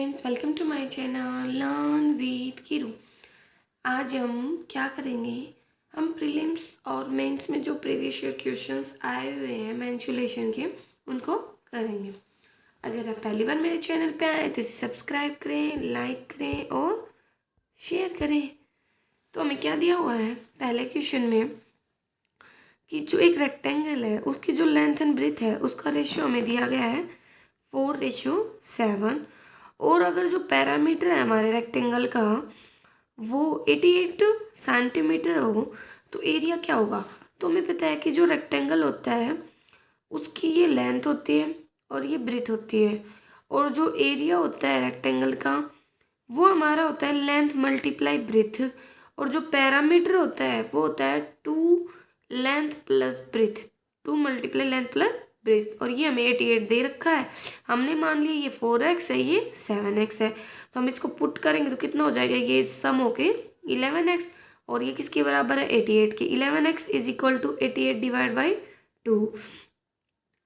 Friends, welcome to my channel learn with Kiru. आज हम क्या करेंगे, हम प्रीलिम्स और मेंस में जो प्रीवियस ईयर क्वेश्चंस आए हुए हैं मेंसुरेशन के, उनको करेंगे। अगर आप पहली बार मेरे चैनल पे आए तो इसे सब्सक्राइब करें, लाइक करें और शेयर करें। तो हमें क्या दिया हुआ है पहले क्वेश्चन में कि जो एक रेक्टेंगल है उसकी जो लेंथ एंड ब्रेथ है उसका रेशियो हमें दिया गया है 4:7। और अगर जो पैरामीटर है हमारे रेक्टेंगल का वो 88 सेंटीमीटर हो तो एरिया क्या होगा। तो हमें पता है कि जो रेक्टेंगल होता है उसकी ये लेंथ होती है और ये ब्रेथ होती है, और जो एरिया होता है रेक्टेंगल का वो हमारा होता है लेंथ मल्टीप्लाई ब्रेथ, और जो पैरामीटर होता है वो होता है 2 length plus breadth, 2 multiply length plus breadth. और ये हमें 88 दे रखा है, हमने मान लिया ये 4x है, ये 7x है। तो हम इसको पुट करेंगे तो कितना हो जाएगा, ये सम होके 11x, और ये किसके बराबर है 88 के। 11x is equal to 88 divide by 2।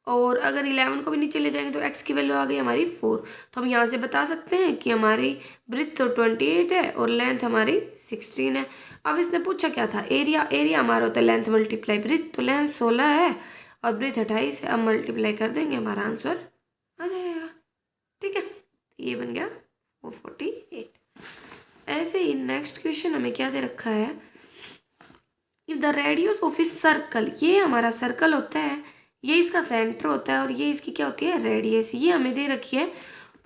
और अगर 11 को भी नीचे ले जाएंगे तो x की वैल्यू आ गई हमारी 4। तो हम यहाँ से बता सकते हैं कि हमारी ब्रेथ तो 28 है और लेंथ हमारी 16 है। अब इसने पूछा क्या था, एरिया। एरिया हमारा होता है लेंथ मल्टीप्लाई ब्रेथ, तो लेंथ 16 है और ब्रेथ 28 है। अब मल्टीप्लाई कर देंगे, हमारा आंसर आ जाएगा। ठीक है, ये बन गया 448। ऐसे ही नेक्स्ट क्वेश्चन हमें क्या दे रखा है, if the radius of a circle, ये हमारा सर्कल होता है, ये इसका सेंटर होता है और ये इसकी क्या होती है रेडियस, ये हमें दे रखी है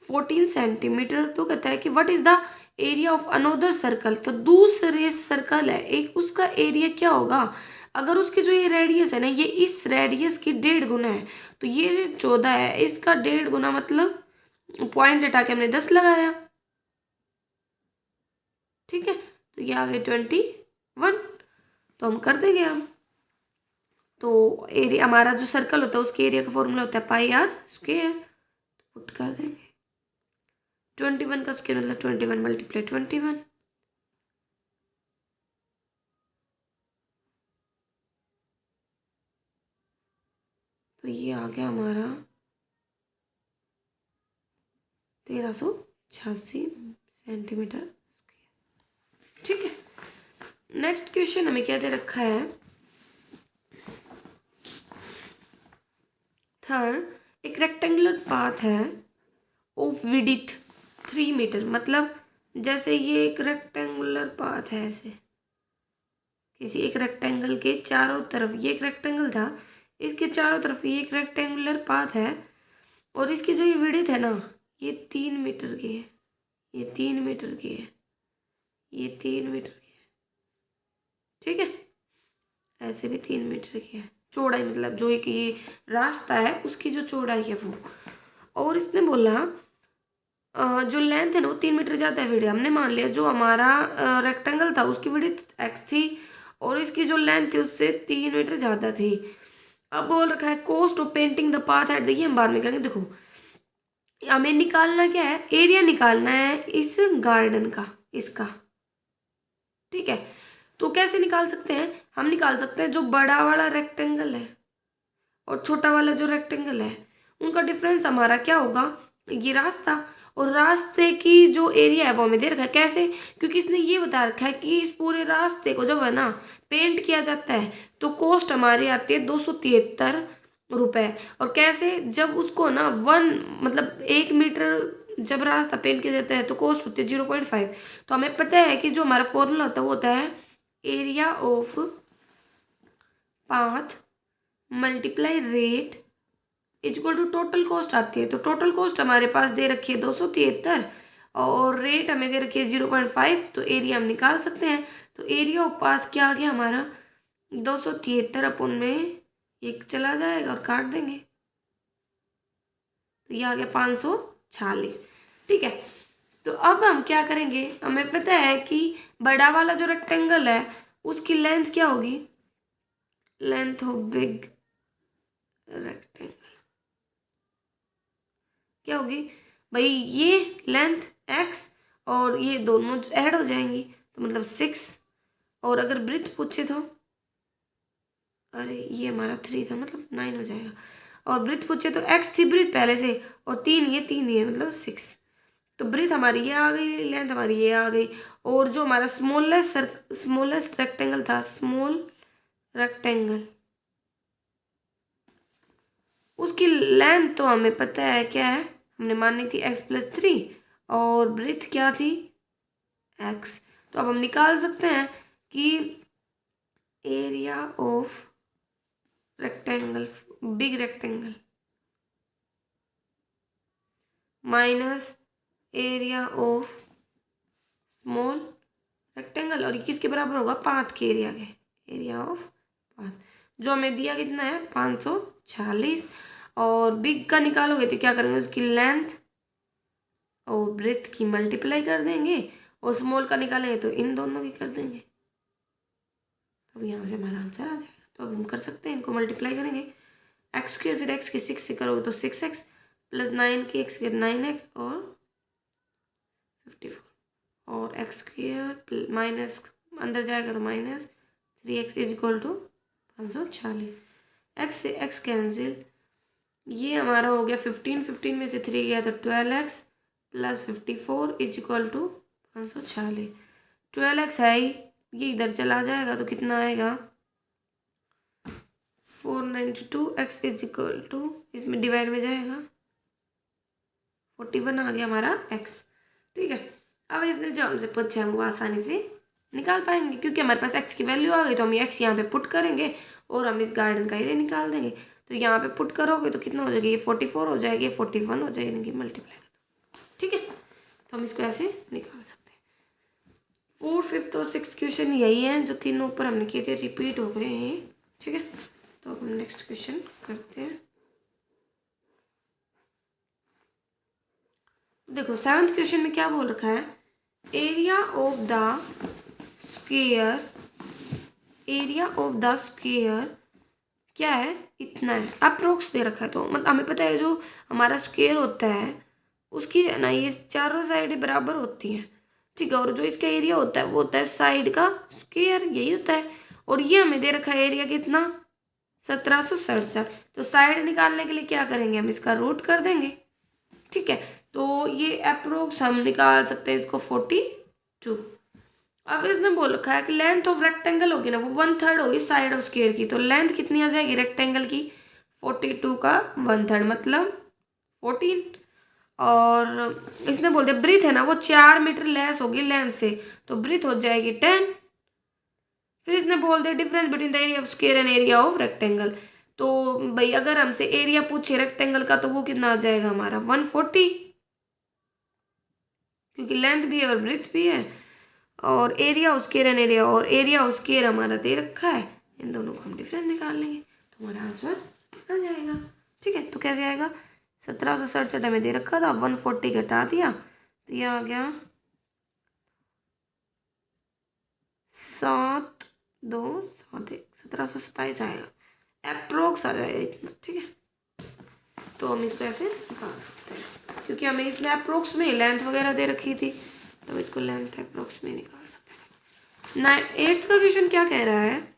14 सेंटीमीटर। तो कहता है कि what is the area of another circle. तो दूसरे सर्कल है एक, उसका एरिया क्या होगा। अगर उसकी जो ये रेडियस है ना, ये इस रेडियस की 1.5 गुना है, तो ये 14 है, इसका 1.5 गुना मतलब पॉइंट हटा के हमने 10 लगाया। ठीक है, तो ये आ गए 21। तो हम कर देंगे अब। तो एरिया हमारा जो सर्कल होता है उसके एरिया का फॉर्मूला होता है पाई आर स्क्वेयर। पुट कर देंगे 21 का स्क्वायर मतलब 21 मल्टीप्लाई 21। तो ये आ गया हमारा 1386 सेंटीमीटर स्क्वायर। ठीक है, नेक्स्ट क्वेश्चन हमें क्या दे रखा है, थर्ड, एक रेक्टेंगुलर पाथ है ऑफ विड्थ 3 मीटर। मतलब जैसे ये एक रेक्टेंगुलर पाथ है, ऐसे किसी एक रेक्टेंगल के चारों तरफ, ये एक रेक्टेंगल था, इसके चारों तरफ ये एक रेक्टेंगुलर पाथ है, और इसकी जो ये विड्थ है ना, ये 3 मीटर की है, ये 3 मीटर की है, ये 3 मीटर की है। ठीक है, ऐसे भी 3 मीटर की है चौड़ाई, मतलब जो एक ये रास्ता है उसकी जो चौड़ाई है वो। और इसने बोला जो लेंथ है ना वो 3 मीटर ज़्यादा है विड्थ। हमने मान लिया जो हमारा रेक्टेंगल था उसकी विड्थ x थी और इसकी जो लेंथ थी उससे 3 मीटर ज़्यादा थी। अब बोल रखा है cost of painting the path at the, ये हम बाद में करेंगे। देखो हमें निकालना क्या है, एरिया निकालना है इस गार्डन का, इसका। ठीक है, तो कैसे निकाल सकते हैं, हम निकाल सकते हैं जो बड़ा वाला रेक्टेंगल है और छोटा वाला जो रेक्टेंगल है उनका डिफरेंस हमारा क्या होगा, ये रास्ता। और रास्ते की जो एरिया है वो हमें दे रखा है। कैसे, क्योंकि इसने ये बता रखा है कि इस पूरे रास्ते को जब है ना पेंट किया जाता है तो कॉस्ट हमारी आती है 273 रुपये। और कैसे, जब उसको ना 1 मतलब 1 मीटर जब रास्ता पेंट किया जाता है तो कॉस्ट होती है 0.5। तो हमें पता है कि जो हमारा फॉर्मूला होता है वो होता है area of path multiply rate equal to total cost आती है। तो टोटल कॉस्ट हमारे पास दे रखी है 273 और रेट हमें दे रखी है 0.5, तो एरिया हम निकाल सकते हैं। तो एरिया ऑफ पाथ क्या आ गया हमारा 273 अपन में एक चला जाएगा और काट देंगे, तो ये आ गया 546। ठीक है, तो अब हम क्या करेंगे, हमें पता है कि बड़ा वाला जो रेक्टेंगल है उसकी लेंथ क्या होगी, लेंथ ऑफ बिग रेक्टेंगल क्या होगी भाई, ये लेंथ x और ये दोनों ऐड हो जाएंगी तो मतलब 6। और अगर ब्रेथ पूछे तो, अरे ये हमारा 3 था मतलब 9 हो जाएगा। और ब्रेथ पूछे तो x थी ब्रेथ पहले से और 3 ये 3 ही है मतलब 6। तो ब्रीथ हमारी ये आ गई, लेंथ हमारी ये आ गई। और जो हमारा स्मॉलेस्ट रेक्टेंगल था, स्मॉल रेक्टेंगल, उसकी लेंथ तो हमें पता है क्या है, हमने मानी थी x+3 और ब्रीथ क्या थी x। तो अब हम निकाल सकते हैं कि area of rectangle, big rectangle minus area of small rectangle, और ये किसके बराबर होगा, पाथ के एरिया के, एरिया ऑफ पाथ, जो हमें दिया कितना है 546। और बिग का निकालोगे तो क्या करेंगे, उसकी लेंथ और ब्रेथ की मल्टीप्लाई कर देंगे, और स्मॉल का निकालेंगे तो इन दोनों की कर देंगे। तो यहाँ से हमारा आंसर आ जाएगा। तो अब हम कर सकते हैं, इनको मल्टीप्लाई करेंगे, x², फिर x की 6 से करोगे तो 6x प्लस 9 की x के 9x और 54, और x² माइनस अंदर जाएगा तो -3x is equal to 546। x से x कैंसिल, ये हमारा हो गया 15 में से 3 गया तो 12x plus 54 is equal to 546। 12x है ही, ये इधर चला जाएगा तो कितना आएगा 492, x इज इक्वल टू, इसमें डिवाइड में जाएगा 41 आ गया हमारा x। ठीक है, अब इसने जो हमसे पूछा हम वो आसानी से निकाल पाएंगे, क्योंकि हमारे पास x की वैल्यू आ गई, तो हम ये x यहाँ पे पुट करेंगे और हम इस गार्डन का एरिया निकाल देंगे। तो यहाँ पे पुट करोगे तो कितना हो जाएगा, ये 44 हो जाएगी, 41 हो जाएगी, इनकी मल्टीप्लाई। ठीक है, तो हम इसको ऐसे निकाल सकते हैं। 4th, 5th और 6th क्वेश्चन यही हैं जो तीनों ऊपर हमने किए थे, रिपीट हो गए हैं। ठीक है, तो अब हम नेक्स्ट क्वेश्चन करते हैं। देखो 7th क्वेश्चन में क्या बोल रखा है, area of the square, area of the square क्या है, इतना है, अप्रोक्स दे रखा है। तो मतलब हमें पता है जो हमारा स्क्वायर होता है उसकी ना ये चारों साइड बराबर होती हैं। ठीक है, और जो इसका एरिया होता है वो होता है साइड का स्क्वायर, यही होता है। और ये हमें दे रखा है एरिया कितना 1767। तो साइड निकालने के लिए क्या करेंगे, हम इसका रूट कर देंगे। ठीक है, तो ये अप्रोक्स हम निकाल सकते हैं इसको 42। अब इसने बोल रखा है कि लेंथ ऑफ रेक्टेंगल होगी ना वो 1/3 होगी साइड ऑफ स्क्वायर की। तो लेंथ कितनी आ जाएगी रेक्टेंगल की, 42 का 1/3 मतलब 14। और इसने बोल दिया ब्रीथ है ना वो 4 मीटर लेस होगी लेंथ से, तो ब्रीथ हो जाएगी 10। फिर इसने बोल दिया difference between the area of square and area of rectangle. तो भाई अगर हमसे एरिया पूछे रेक्टेंगल का तो वो कितना आ जाएगा हमारा 140, क्योंकि लेंथ भी है और ब्रीथ भी है। और area of square and area, और एरिया ऑफ स्क्वायर हमारा दे रखा है, इन दोनों को हम डिफरेंस निकाल लेंगे तो हमारा आंसर आ जाएगा। ठीक है, तो कैसे आएगा, 1767 हमें दे रखा था, 140 घटा दिया तो ये आ गया 7/2/7 1727 आएगा, अप्रोक्स आ जाएगा इतना। ठीक है, तो हम इसको ऐसे निकाल सकते हैं, क्योंकि हमें इसमें अप्रोक्स में लेंथ वगैरह दे रखी थी, तो इसको लेंथ अप्रोक्स में निकाल सकते हैं। 8th का क्वेश्चन क्या कह रहा है,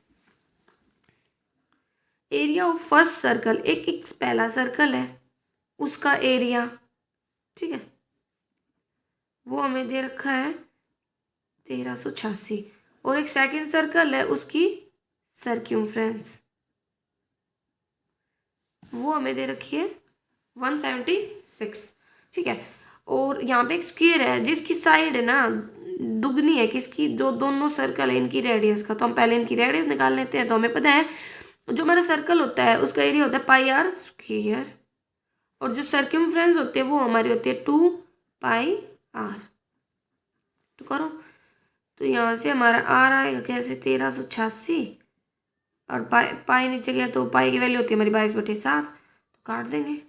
एरिया ऑफ फर्स्ट सर्कल, एक पहला सर्कल है उसका एरिया, ठीक है, वो हमें दे रखा है 1386, और एक सेकंड सर्कल है उसकी सर्क्यूम्फ्रेंस, वो हमें दे रखी है 176। ठीक है, और यहाँ पे एक स्क्वायर है जिसकी साइड है ना दुगनी है किसकी, जो दोनों सर्कल है इनकी रेडियस का। तो हम पहले इनकी रेडियस निकाल लेते हैं। तो हमें पता है जो हमारा सर्कल होता है उसका एरिया होता है πr², और जो सर्क्यूम्फ्रेंस होती है वो हमारी होती है 2πr। तो करो, तो यहाँ से हमारा r आएगा कैसे 1386, और पाई नीचे गया तो पाई की वैल्यू होती है हमारी 22/7, तो काट देंगे।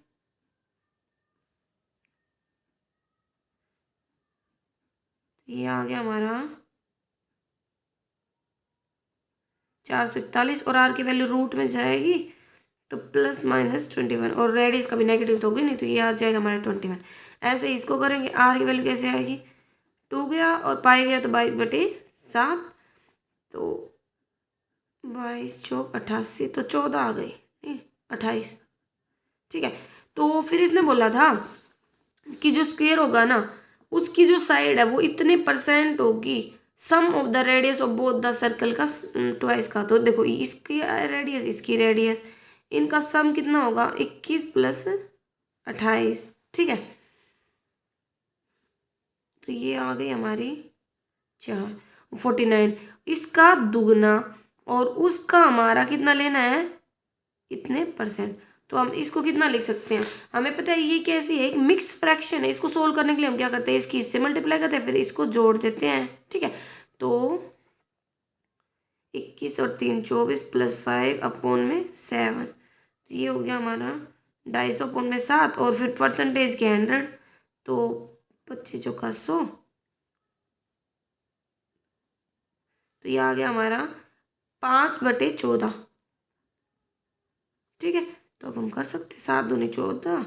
ये आ गया हमारा 441, और r की वैल्यू रूट में जाएगी तो +-21, और रेडियस का भी नेगेटिव तो होगी नहीं, तो ये आ जाएगा हमारा 21। ऐसे ही इसको करेंगे, r की वैल्यू कैसे आएगी, 2 गया और पाई गया तो 22/7, तो 22 चौक 88, तो 14 आ गई, 28। ठीक है, तो फिर इसने बोला था कि जो स्क्वायर होगा ना उसकी जो साइड है वो इतने परसेंट होगी sum of the radius of both the circle का ट्वाइस का। तो देखो इसकी रेडियस इसकी रेडियस इनका सम कितना होगा 21 प्लस 28, ठीक है। तो ये आ गई हमारी 49, इसका दुगना और उसका हमारा कितना लेना है इतने परसेंट। तो हम इसको कितना लिख सकते हैं, हमें पता है ये कैसी है, एक मिक्स फ्रैक्शन है। इसको सोल्व करने के लिए हम क्या करते हैं, इसकी इससे मल्टीप्लाई करते हैं, फिर इसको जोड़ देते हैं, ठीक है। तो 21 और 3 24 प्लस 5 अपॉन में 7, तो ये हो गया हमारा 250 अपॉन में 7 और फिर परसेंटेज के 100, तो 25 चौका 100, तो ये आ गया हमारा 5/14, ठीक है। तो अब हम कर सकते 7 दूनी 14,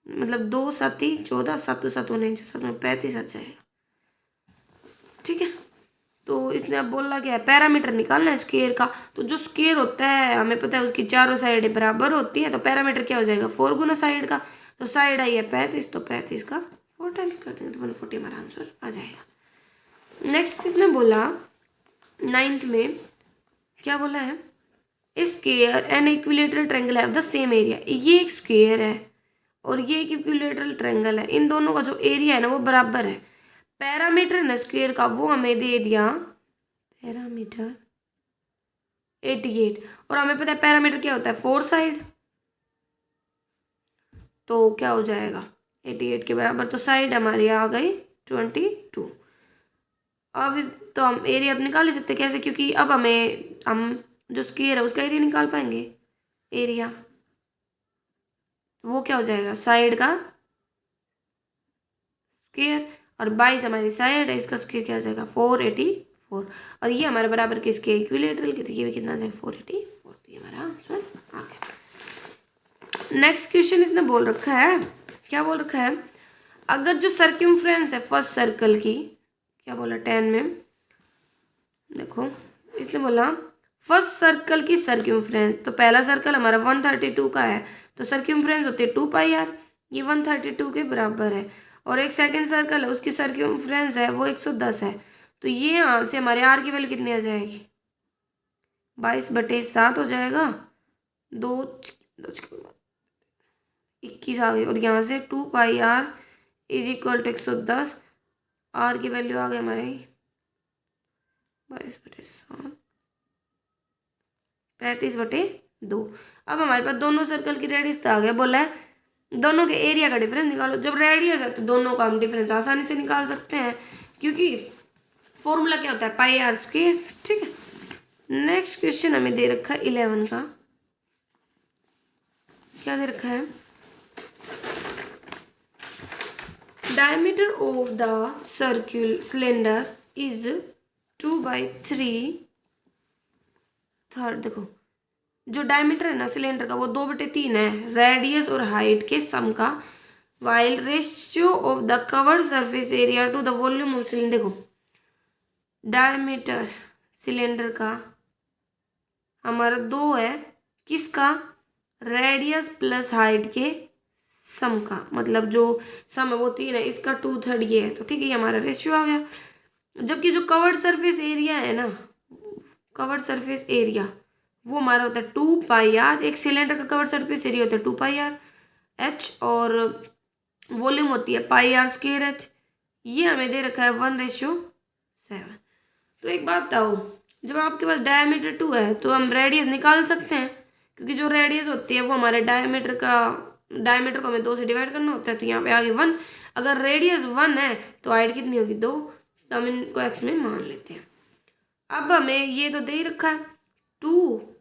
मतलब 2 7 14, 7 7 9 7 में 35 आ जाएगा, ठीक है। तो इसने अब बोला क्या है, पैरामीटर निकालना है स्क्वायर का। तो जो स्क्वायर होता है हमें पता है उसकी चारों साइडें बराबर होती है, तो पैरामीटर क्या हो जाएगा 4 गुना साइड का। तो साइड आई है 35, तो 35 का 4 टाइम्स कर देंगे तो 140 हमारा आंसर आ जाएगा। नेक्स्ट इसने बोला 9th में क्या बोला है, square and equilateral triangle have the same area. ये एक स्क्वायर है और ये एक इक्विलेटरल ट्रायंगल है, इन दोनों का जो एरिया है ना वो बराबर है। पैरामीटर ना स्क्वायर का वो हमें दे दिया पैरामीटर 88, और हमें पता है पैरामीटर क्या होता है 4 साइड, तो क्या हो जाएगा 88 के बराबर, तो साइड हमारी आ गई 22। अब इस तो हम एरिया अब निकाल ही सकते, कैसे, क्योंकि अब हम जो स्क्वायर है उसका एरिया निकाल पाएंगे, एरिया वो क्या हो जाएगा साइड का स्क्वायर, और 22 हमारी साइड है, इसका स्क्वायर क्या हो जाएगा 484, और ये हमारे बराबर किसके इक्विलेटरल के, तो ये भी कितना आ जाएगा 484, तो ये हमारा आंसर आ गया। नेक्स्ट क्वेश्चन इसने बोल रखा है, क्या बोल रखा है, अगर जो सर्क्यूमफ्रेंस है फर्स्ट सर्कल की, क्या बोला 10 में, देखो इसने बोला फर्स्ट सर्कल की सर्क्यूमफ्रेंस, तो पहला सर्कल हमारा 132 का है, तो सर्क्यूमफ्रेंस होते हैं 2πr, ये 132 के बराबर है। और एक सेकंड सर्कल है उसकी सर्क्यूमफ्रेंस है वो 110 है, तो ये यहाँ से हमारे आर की वैल्यू कितनी आ जाएगी 22/7 हो जाएगा, 21 आ गई, और यहाँ से 2πr = 110, आर की वैल्यू आ गई हमारी 22/7 35/2। अब हमारे पास दोनों सर्कल की रेडियस आ गया, बोला है दोनों के एरिया का डिफरेंस निकालो। जब रेडियस है तो दोनों का हम डिफरेंस आसानी से निकाल सकते हैं, क्योंकि फॉर्मूला क्या होता है πr², ठीक है। नेक्स्ट क्वेश्चन हमें दे रखा है 11 का, क्या दे रखा है, diameter of the circular cylinder is 2/3, देखो जो डायमीटर है ना सिलेंडर का वो 2/3 है रेडियस और हाइट के सम का, while ratio of the covered surface area to the volume of cylinder. देखो डायमीटर सिलेंडर का हमारा 2 है, किसका रेडियस प्लस हाइट के सम का, मतलब जो सम है वो 3 है, इसका 2/3 ये है, तो ठीक है ये हमारा रेशियो आ गया। जबकि जो कवर्ड सरफेस एरिया है ना, कवर्ड सरफेस एरिया वो हमारा होता है 2πr, एक सिलेंडर का कवर्ड सरफेस एरिया होता है 2πr(h) और वॉल्यूम होती है πr²h, ये हमें दे रखा है 1:7। तो एक बात बताओ, जब आपके पास डायमीटर 2 है तो हम रेडियस निकाल सकते हैं, क्योंकि जो रेडियस होती है वो हमारे डायमीटर को हमें 2 से डिवाइड करना होता है, तो यहाँ पे आ गई 1। अगर रेडियस 1 है तो हाइट कितनी होगी 2, तो हम इनको x में मान लेते हैं। अब हमें ये तो दे ही रखा है 2π,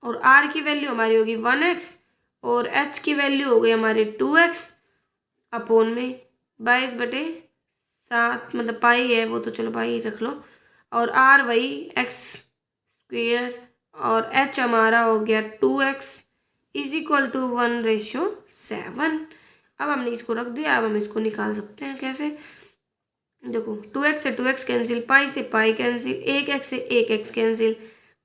और r की वैल्यू हमारी होगी 1x, और h की वैल्यू हो गई हमारी 2x अपॉन में 22/7, मतलब पाई है वो तो चलो पाई रख लो, और r वही x², और h हमारा हो गया 2x = 1:7। अब हमने इसको रख दिया, अब हम इसको निकाल सकते हैं कैसे, देखो 2x से 2x कैंसिल, पाई से पाई कैंसिल, 1x से 1x कैंसिल,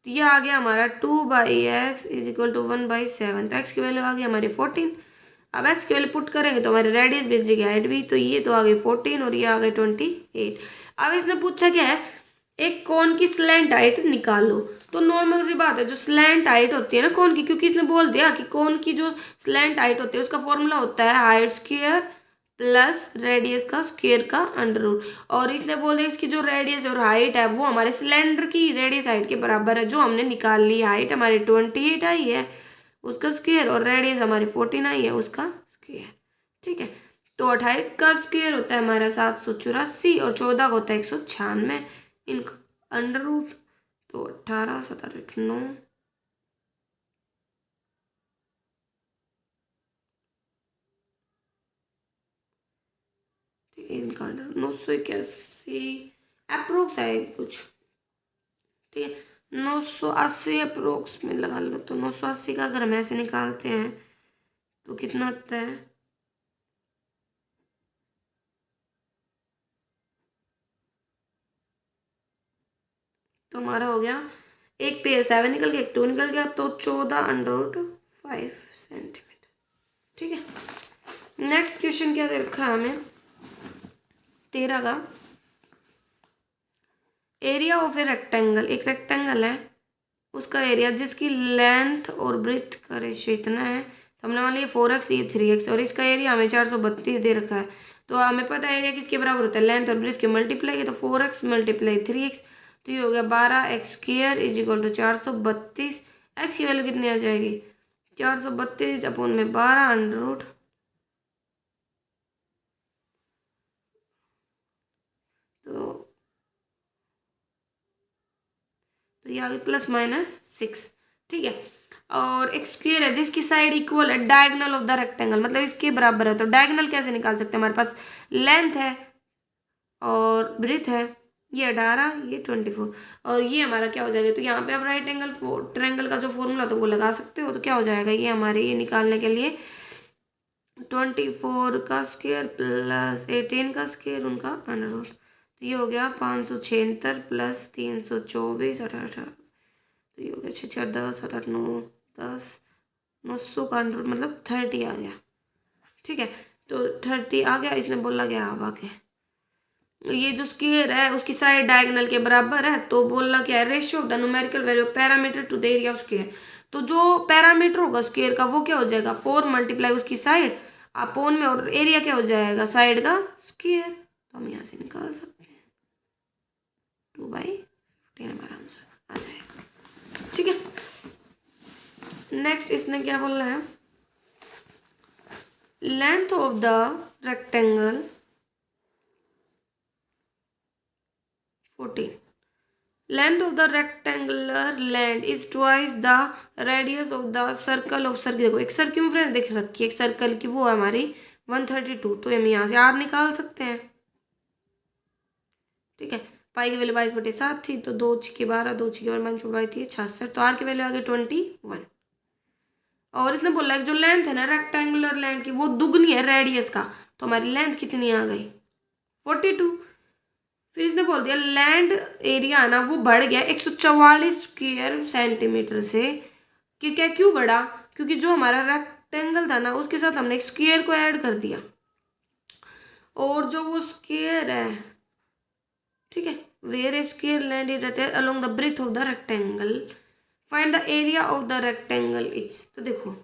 तो ये आ गया हमारा 2/x = 1/7, तो x की वैल्यू आ गई हमारी 14। अब एक्स की वैल्यू पुट करेंगे तो हमारी रेडियस भी इसी हाइट भी, तो ये तो आ गई 14 और ये आ गई 28। अब इसने पूछा क्या है, एक कोन की स्लैंट हाइट निकालो। तो नॉर्मल सी बात है, जो स्लैंट हाइट होती है ना कोन की, क्योंकि इसने बोल दिया कि कोन की जो स्लैंट हाइट होती है उसका फॉर्मूला होता है हाइट स्क्वायर प्लस रेडियस का स्क्वायर का अंडर रूट। और इसने बोल दिया इसकी जो रेडियस और हाइट है वो हमारे सिलेंडर की रेडियस हाइट के बराबर है, जो हमने निकाल ली। हाइट हमारी 28 आई है उसका स्क्वायर, और रेडियस हमारी 14 आई है उसका स्क्वायर। ठीक है, तो 28 का स्क्वायर होता है हमारा 784 और 14 का होता है 196, इनका अंडर रूट। तो 18 17 9, इनका अंडर 981 अप्रोक्स है कुछ। ठीक है, 980 अप्रोक्स में लगा लो। तो 980 का अगर हम ऐसे निकालते हैं तो कितना आता है, तो हमारा हो गया एक पे 7 निकल गया, एक 2 निकल गया, तो 14√5 सेंटीमीटर। ठीक है, नेक्स्ट क्वेश्चन क्या दे रखा है हमें, 13 का। एरिया ऑफ ए रेक्टेंगल, एक रेक्टेंगल है उसका एरिया जिसकी लेंथ और ब्रेथ का रेशियो इतना है, तो हमने मान लिया 4x ये 3x, और इसका एरिया हमें 432 दे रखा है। तो हमें पता है एरिया किसके बराबर होता है, लेंथ और ब्रेथ के मल्टीप्लाई के, तो 4x मल्टीप्लाई 3x, तो ये हो गया 12x² is equal to 432। X की वैल्यू कितनी आ जाएगी, 432 अपॉन में 12 अंडर रूट, तो ये आ गई +-6। ठीक है, और एक स्क्वायर है जिसकी साइड इक्वल है डायगोनल ऑफ द रेक्टेंगल, मतलब इसके बराबर है। तो डायगोनल कैसे निकाल सकते हैं, हमारे पास लेंथ है और ब्रेथ है, ये 18 ये 24, और ये हमारा क्या हो जाएगा, तो यहाँ पे आप राइट एंगल ट्रायंगल का जो फॉर्मूला तो वो लगा सकते हो। तो क्या हो जाएगा, ये हमारे ये निकालने के लिए 24 का स्क्वायर प्लस 18 का स्क्वायर उनका अंडर रूट, तो ये हो गया 576 प्लस 324 18, तो ये हो गया 6 4 10 7 8 9 10, 900 का अंडर मतलब 30 आ गया। ठीक है, तो 30 आ गया, इसने बोला गया अब आगे ये जो स्क्वायर है उसकी साइड डायगोनल के बराबर है, तो बोलना क्या है, ratio of the numerical value parameter to the area of square. तो जो पैरामीटर होगा स्क्वायर का वो क्या हो जाएगा, 4 मल्टीप्लाई उसकी साइड अपोन में, और एरिया क्या हो जाएगा साइड का स्क्वायर, तो हम यहाँ से निकाल सकते हैं 2/15 हमारा आंसर आ जाएगा। ठीक है, नेक्स्ट इसने क्या बोलना है, length of the rectangle 14, length of the rectangular length is twice the radius of the circle of circle. देखो एक सर्कमफ्रेंस देख रखी है एक सर्कल की, वो है हमारी 132, तो हम यहाँ से आर निकाल सकते हैं। ठीक है, पाई की वैल्यू 22/7 थी, तो 2×12 2×12 थी 66, तो आर की वैल्यू आ गई 21। और इसने बोला कि जो लेंथ है ना रेक्टेंगुलर लेंथ की वो दुगनी है रेडियस का, तो हमारी लेंथ कितनी आ गई 42। फिर इसने बोल दिया लैंड एरिया है ना वो बढ़ गया 144 स्क्वायर सेंटीमीटर से। क्यों बढ़ा, क्योंकि जो हमारा रेक्टेंगल था ना उसके साथ हमने एक स्क्वायर को ऐड कर दिया, और जो वो स्क्वायर है, ठीक है, where a square land is along the breadth of the rectangle, find the area of the rectangle is. तो देखो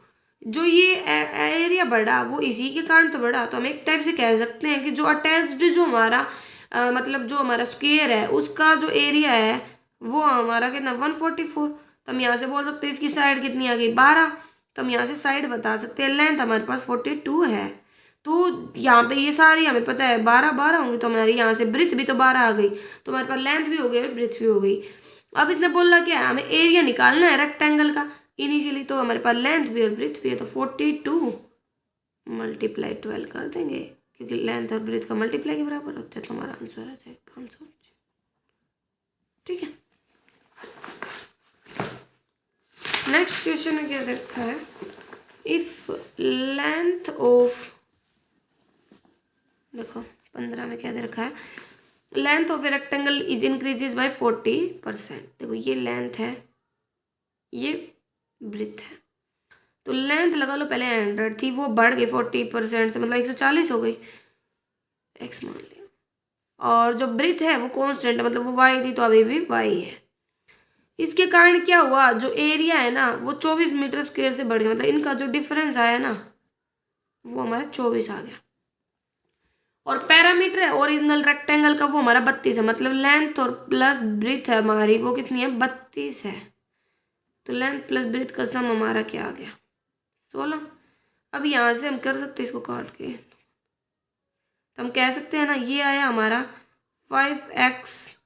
जो ये एरिया बढ़ा वो इसी के कारण तो बढ़ा, तो हम एक टाइप से कह सकते हैं कि जो अटैच्ड जो हमारा मतलब जो हमारा स्क्वायर है उसका जो एरिया है वो हमारा कितना 144, तो हम यहाँ से बोल सकते हैं इसकी साइड कितनी आ गई 12, तो हम यहाँ से साइड बता सकते हैं। लेंथ हमारे पास 42 है, तो यहाँ पे ये सारी हमें पता है 12 12 होंगी, तो हमारी यहाँ से ब्रेथ भी तो 12 आ गई, तो हमारे पास लेंथ भी हो गई ब्रेथ भी हो गई। अब इसने बोला क्या है, हमें एरिया निकालना है रेक्टेंगल का इनिशियली, तो हमारे पास लेंथ भी और ब्रेथ भी है, तो 42 मल्टीप्लाई 12 कर देंगे, क्योंकि लेंथ और ब्रेथ का मल्टीप्लाई के बराबर होता है, तो हमारा आंसर आ जाएगा 500। ठीक है, नेक्स्ट क्वेश्चन में क्या देखा है, इफ लेंथ ऑफ, देखो 15 में क्या दे रखा है, length of a rectangle is increases by 40%। देखो ये लेंथ है ये ब्रेथ है, तो लेंथ लगा लो, पहले 100 थी, वो बढ़ गई 40% से, मतलब 140 हो गई, एक्स मान लिया। और जो ब्रीथ है वो कांस्टेंट है, मतलब वो वाई थी तो अभी भी वाई है। इसके कारण क्या हुआ, जो एरिया है ना वो 24 मीटर स्क्वायर से बढ़ गया, मतलब इनका जो डिफरेंस आया ना वो हमारा 24 आ गया। और पैरामीटर है ओरिजिनल रेक्टेंगल का, वो हमारा 32 है, मतलब लेंथ और प्लस ब्रीथ है हमारी वो कितनी है, 32 है। तो लेंथ प्लस ब्रीथ का सम हमारा क्या आ गया, 16। अब यहाँ से हम कर सकते हैं इसको काट के, तो हम कह सकते हैं ना ये आया हमारा 5x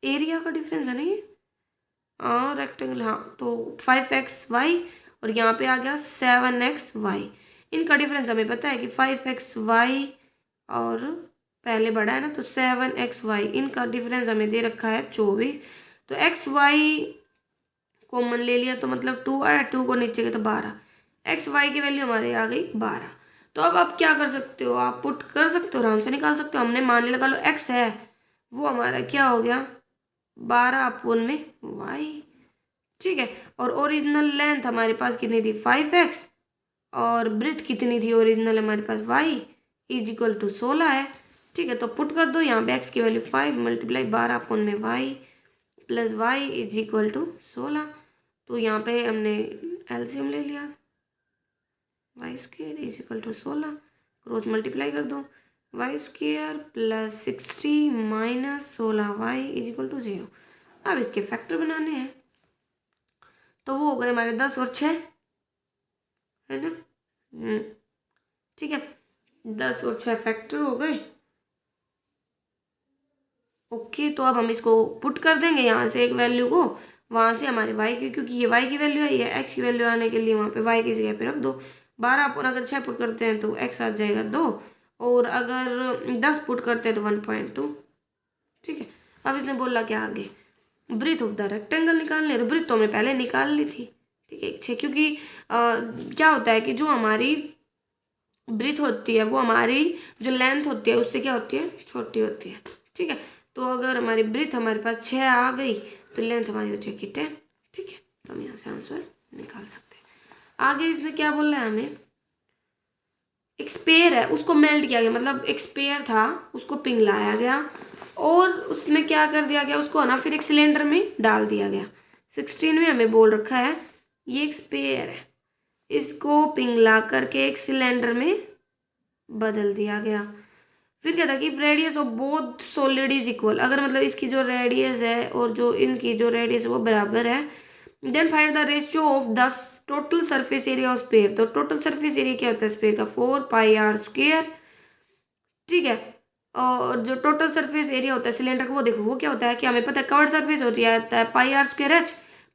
एरिया का डिफरेंस है ना ये, हाँ रेक्टेंगल, हाँ तो 5xy, और यहाँ पे आ गया 7xy। इनका डिफरेंस हमें पता है कि 5xy और पहले बढ़ा है ना, तो 7xy, इनका डिफरेंस हमें दे रखा है 24। तो xy कॉमन ले लिया तो मतलब 2 आया, 2 को नीचे गया तो 12, xy की वैल्यू हमारे आ गई 12। तो अब आप क्या कर सकते हो, आप पुट कर सकते हो, आराम से निकाल सकते हो। हमने मान लिया, लगा लो x है वो हमारा क्या हो गया 12 अपोन में y, ठीक है। और ओरिजिनल लेंथ हमारे पास कितनी थी 5x, और ब्रेथ कितनी थी ओरिजिनल हमारे पास y इज इक्वल टू 16 है, ठीक है। तो पुट कर दो यहाँ पे x की वैल्यू 5 मल्टीप्लाई 12 अपोन में y plus y is equal to 16। तो यहाँ पे हमने एलसीएम ले लिया, y square is equal to 16, cross multiply कर दो, y square plus 60 minus 16y is equal to 0। अब इसके फैक्टर बनाने हैं, तो वो हो गए हमारे 10 और 6, है ना, ठीक है, 10 और 6 फैक्टर हो गए। ओके, तो अब हम इसको पुट कर देंगे यहाँ से एक वैल्यू को, वहाँ से हमारे y की, क्योंकि ये y की वैल्यू है, ये x की वैल्यू आने के लिए वहाँ पे y की जगह पे रख दो। 12 अपन अगर 6 पुट करते हैं तो x आ जाएगा 2, और अगर 10 पुट करते हैं तो 1.2, ठीक है। अब इसने बोला क्या आगे, ब्रीथ ऑफ द रेक्टेंगल निकालने, तो ब्रीथ तो हमने पहले निकाल ली थी, ठीक है, क्योंकि क्या होता है कि जो हमारी ब्रीथ होती है वो हमारी जो लेंथ होती है उससे क्या होती है, छोटी होती है, ठीक है। तो अगर हमारी ब्रीथ हमारे पास 6 आ गई तो लेंथ हमारी हो जाएगी 10, ठीक है। तो हम यहाँ से आंसर निकाल सकते हैं। आगे इसमें क्या बोल रहा है हमें, एक स्पेयर है उसको मेल्ट किया गया, मतलब एक स्पेयर था उसको पिघलाया गया और उसमें क्या कर दिया गया, उसको ना फिर एक सिलेंडर में डाल दिया गया। 16 में हमें बोल रखा है ये एक स्पेयर है, इसको पिघला करके एक सिलेंडर में बदल दिया गया। फिर क्या था कि radius of both solid is equal, अगर मतलब इसकी जो रेडियस है और जो इनकी जो रेडियस है वो बराबर है, then find the ratio of the total surface area of sphere. तो टोटल सरफेस एरिया क्या होता है स्फीयर का, 4πr², ठीक है। और जो टोटल सरफेस एरिया होता है सिलेंडर का वो देखो वो क्या होता है कि हमें पता है कवर्ड सरफेस होती है πr²h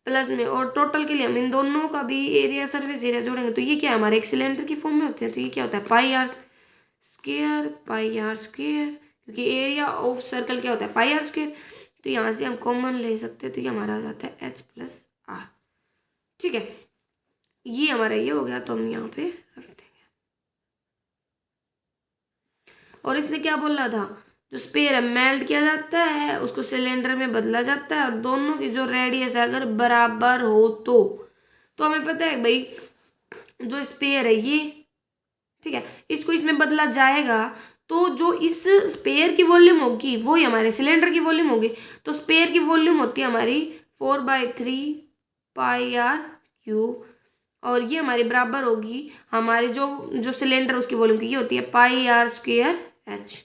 प्लस में, और टोटल के लिए हम इन दोनों का भी एरिया सरफेस एरिया जोड़ेंगे तो ये क्या है हमारे एक सिलेंडर की फॉर्म में होते हैं, तो ये क्या होता है πr², क्योंकि एरिया ऑफ सर्कल क्या होता है πr²। तो यहाँ से हम कॉमन ले सकते हैं, तो ये हमारा आ जाता है h+r, ठीक है। ये हमारा ये हो गया, तो हम यहाँ पे रख देंगे। और इसने क्या बोला था, जो स्पेयर है मेल्ट किया जाता है उसको सिलेंडर में बदला जाता है, और दोनों की जो रेडियस है अगर बराबर हो तो हमें पता है भाई जो स्पेयर है ये, ठीक है, इसको इसमें बदला जाएगा तो जो इस स्पेयर की वॉल्यूम होगी वो ही हमारे सिलेंडर की वॉल्यूम होगी। तो स्पेयर की वॉल्यूम होती है हमारी 4/3πr³, और ये हमारी बराबर होगी हमारे जो जो सिलेंडर उसकी वॉल्यूम की, ये होती है πr²h,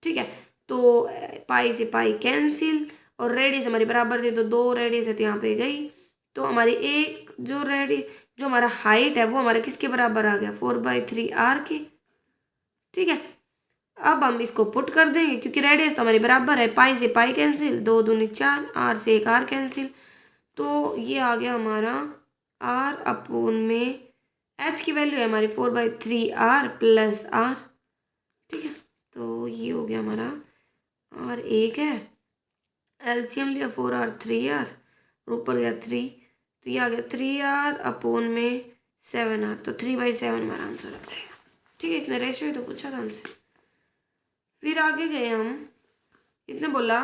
ठीक है। तो पाई से पाई कैंसिल, और रेडियस हमारी बराबर थी तो 2 रेडियस है तो यहाँ पे गई, तो हमारी एक जो जो हमारा हाइट है वो हमारा किसके बराबर आ गया 4/3r के, ठीक है। अब हम इसको पुट कर देंगे क्योंकि रेडियस तो हमारी बराबर है, पाई से पाई कैंसिल, 2 दूनी 4, r से एक r कैंसिल, तो ये आ गया हमारा r अपोन में h की वैल्यू है हमारी 4/3r प्लस r, ठीक है। तो ये हो गया हमारा r एक है, एलसीएम लिया 4r 3r, ऊपर गया 3, तो ये आ गया 3r अपोन में 7r, तो 3/7 हमारा आंसर आ जाएगा, ठीक है। इसने रेशियो तो पूछा था हमसे। फिर आगे गए हम, इसने बोला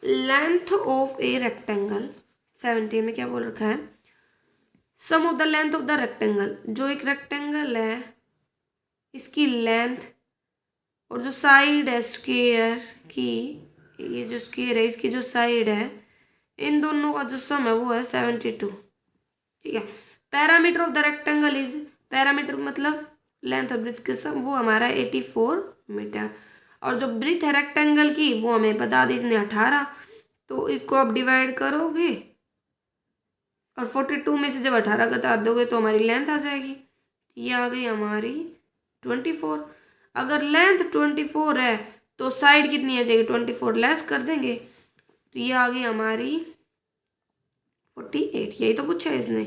लेंथ ऑफ ए रेक्टेंगल 17 में क्या बोल रखा है, sum of the length of the rectangle, जो एक रेक्टेंगल है इसकी लेंथ और जो साइड है स्क्वायर की, ये जो स्क्वायर है इसकी जो साइड है, इन दोनों का जो सम है वो है 72। ठीक है। Parameter of the rectangle is, parameter मतलब लेंथ और ब्रेथ के सम, वो हमारा 84 मीटर। और जो ब्रेथ है रेक्टेंगल की वो हमें बता दी इसने 18, तो इसको आप डिवाइड करोगे और 42 में से जब 18 घटा दोगे तो हमारी लेंथ आ जाएगी। ये आ गई हमारी 24। अगर लेंथ 24 है तो साइड कितनी आ जाएगी, 24 लेस कर देंगे तो ये आ गई हमारी 48। यही तो पूछा है इसने,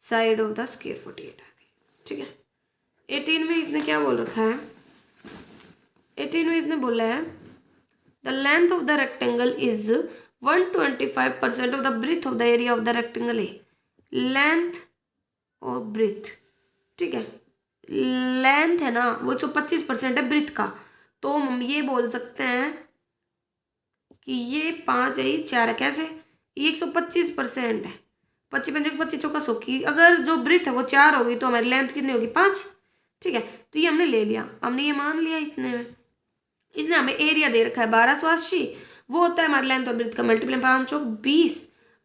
साइड ऑफ द स्क्वायर 48 आ गई। ठीक है। 18 में इसने क्या बोल रखा है, 18 में इसने बोला है the length of the rectangle is 125% of the breadth of the area of the rectangle है। लेंथ और ब्रेथ, ठीक है, लेंथ है ना वो 125% है ब्रेथ का, तो हम ये बोल सकते हैं कि ये 5 है, ये 4 है। कैसे, ये 125% है, 25 पंजे 25 चौका 100 की, अगर जो ब्रेथ है वो 4 होगी तो हमारी लेंथ कितनी होगी, 5। ठीक है, तो ये हमने ले लिया, हमने ये मान लिया इतने में। इसने हमें एरिया दे रखा है 1280, वो होता है हमारी लेंथ और ब्रेथ का मल्टीप्लाई, 5 चौक 20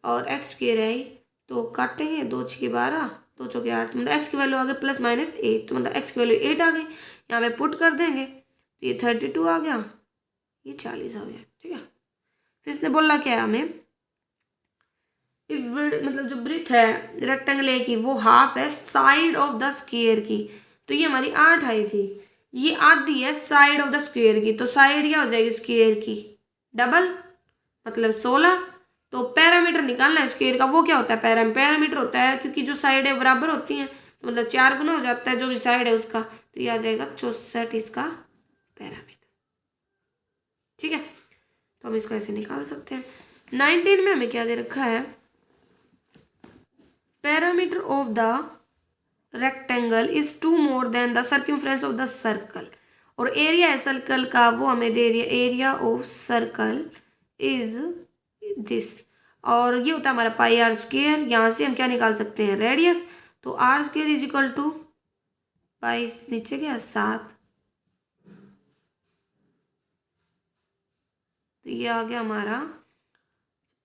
और एक्स स्क्वायर है तो काटेंगे, 2 6 12 2 चौके 8, मतलब एक्स की वैल्यू आ गई +-8, तो मतलब एक्स की वैल्यू 8 आ गई। यहाँ पे पुट कर देंगे तो ये 32 आ गया, ये 40 आ गया। ठीक है। फिर इसने बोला क्या है हमें, मतलब जो ब्रेथ है रेक्टेंगल ए की वो हाफ है साइड ऑफ द स्क्वायर की, तो ये हमारी 8 आई थी, ये आधी है साइड ऑफ द स्क्वायर की, तो साइड क्या हो जाएगी स्क्वायर की, डबल मतलब 16। तो पैरामीटर निकालना है स्क्वायर का, वो क्या होता है, पैरामीटर होता है, क्योंकि जो साइड है बराबर होती हैं तो मतलब 4 गुना हो जाता है जो भी साइड है उसका, तो ये आ जाएगा 64 इसका पैरामीटर। ठीक है, तो हम इसको ऐसे निकाल सकते हैं। 19 में हमें क्या दे रखा है, parameter of the rectangle is 2 more than the circumference of the circle, और एरिया है सर्कल का वो हमें दे दिया, area of circle is this, और ये होता है हमारा पाई आर स्क्वायर। यहाँ से हम क्या निकाल सकते हैं, रेडियस, तो R square is equal to pi नीचे गया 7, तो ये आ गया हमारा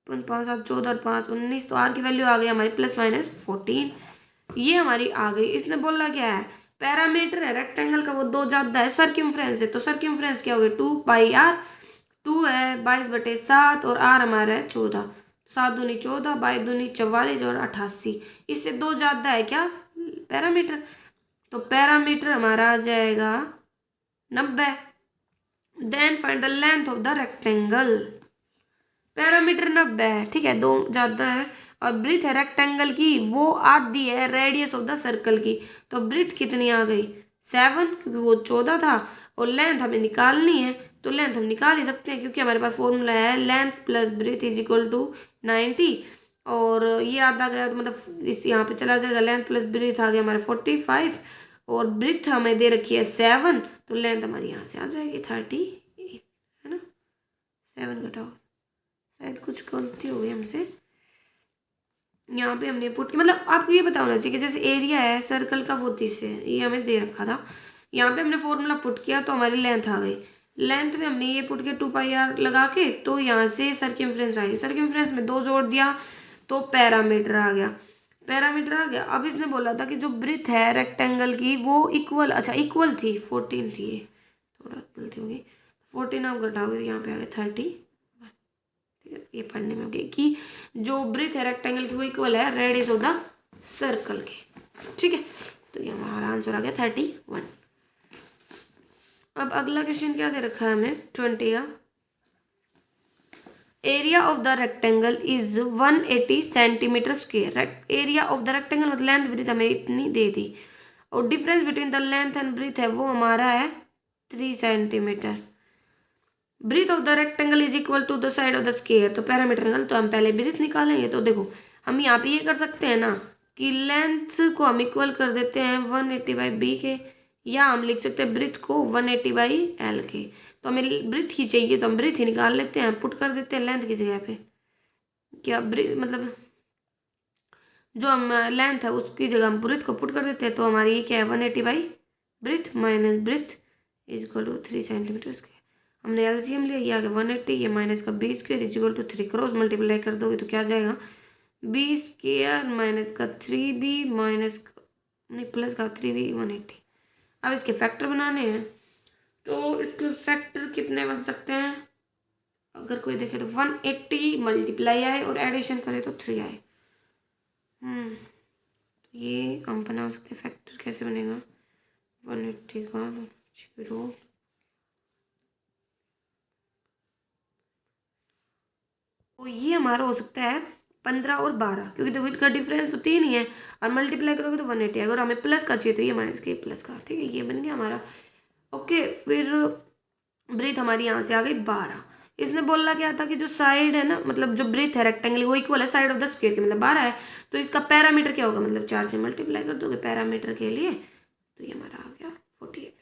5 7 14 और 5 19, तो आर की वैल्यू आ गई हमारी +-14, ये हमारी आ गई। इसने बोला क्या है, पैरामीटर है रेक्टेंगल का वो 2 ज़्यादा है, सर्कमफ्रेंस है, तो सर्कमफ्रेंस क्या हो गया 2 पाई आर, 2 है 22/7 और आर हमारा है 14, 7 दूनी 14, 22 दूनी 44 और 88, इससे 2 ज़्यादा है क्या पैरामीटर, तो पैरामीटर हमारा आ जाएगा 90। Then find the length of the rectangle, parameter 90 है, ठीक है, 2 ज़्यादा है, और ब्रीथ है रेक्टेंगल की वो आधी है रेडियस ऑफ द सर्कल की, तो ब्रीथ कितनी आ गई 7, क्योंकि वो 14 था, और लेंथ हमें निकालनी है तो लेंथ हम निकाल ही सकते हैं, क्योंकि हमारे पास फॉर्मूला है length plus breadth is equal to 90, और ये आधा गया तो मतलब इस यहाँ पे चला जाएगा, लेंथ प्लस ब्रीथ आ गया हमारे 45, और ब्रीथ हमें दे रखी है 7, तो लेंथ हमारी यहाँ से आ जाएगी 38, है ना, 7 घटाओ, शायद कुछ गलती हो गई हमसे, यहाँ पे हमने पुट की, मतलब आपको ये पता होना चाहिए कि जैसे एरिया है सर्कल का वो 30 है, ये हमें दे रखा था, यहाँ पे हमने फॉर्मूला पुट किया तो हमारी लेंथ आ गई, लेंथ में हमने ये पुट किया 2 पाई आर लगा के, तो यहाँ से सर्कमफ्रेंस आई, सर्कमफ्रेंस में 2 जोड़ दिया तो पैरामीटर आ गया, पैरामीटर आ गया। अब इसने बोला था कि जो ब्रीथ है रेक्टेंगल की वो इक्वल, अच्छा इक्वल थी 14 थी, ये थोड़ा गलती होगी, 14 आप घटाओगे यहाँ पे आ गया 30, ये पढ़ने में हो गया कि जो ब्रीथ है रेक्टेंगल की वो इक्वल है रेडियस ऑफ द सर्कल के। ठीक है, तो ये हमारा आंसर आ गया 31। अब अगला क्वेश्चन क्या दे रखा है हमें 20 का, area of the rectangle is 180 centimetre square, area of the rectangle मतलब लेंथ ब्रीथ हमें इतनी दे दी, और difference between the length and breadth है वो हमारा है 3 centimetre, breadth of the rectangle is equal to the side of the square, तो पैरामीटर निकाल, तो हम पहले ब्रीथ निकालेंगे, तो देखो हम यहाँ पे ये कर सकते हैं ना कि लेंथ को हम इक्वल कर देते हैं 180/b के, या हम लिख सकते हैं ब्रीथ को 180/l के, तो हमें ब्रीथ ही चाहिए तो हम ब्रीथ ही निकाल लेते हैं, पुट कर देते हैं लेंथ की जगह पे, क्या ब्रीथ मतलब जो हम लेंथ है उसकी जगह हम ब्रीथ को पुट कर देते हैं, तो हमारी ये क्या है 180 by breadth minus breadth is equal to 3 centimetre square. हमने एलसीएम लिया, ये आ गया 180, ये माइनस का B square is equal to 3, cross multiply कर दोगे तो क्या आ जाएगा बी स्क्वायर माइनस का 3b माइनस नहीं प्लस का 3b 180। अब इसके फैक्टर बनाने हैं, तो इसके फैक्टर कितने बन सकते हैं, अगर कोई देखे तो 180 मल्टीप्लाई आए और एडिशन करे तो 3 आए। तो ये हम बना सकते हैं, फैक्टर कैसे बनेगा 180 का 0 तो ये हमारा हो सकता है 15 और 12, क्योंकि देखो इनका डिफरेंस तो 3 ही है और मल्टीप्लाई करोगे तो 180 अगर हमें प्लस का चाहिए तो ये माइनस का प्लस का, ठीक है ये बन गया हमारा। ओके, फिर ब्रीथ हमारी यहाँ से आ गई 12। इसने बोला क्या था कि जो साइड है ना, मतलब जो ब्रीथ है रेक्टेंगल वो इक्वल है साइड ऑफ द स्क्वायर के, मतलब 12 है, तो इसका पैरामीटर क्या होगा, मतलब 4 से मल्टीप्लाई कर दोगे पैरामीटर के लिए, तो ये हमारा आ गया 48।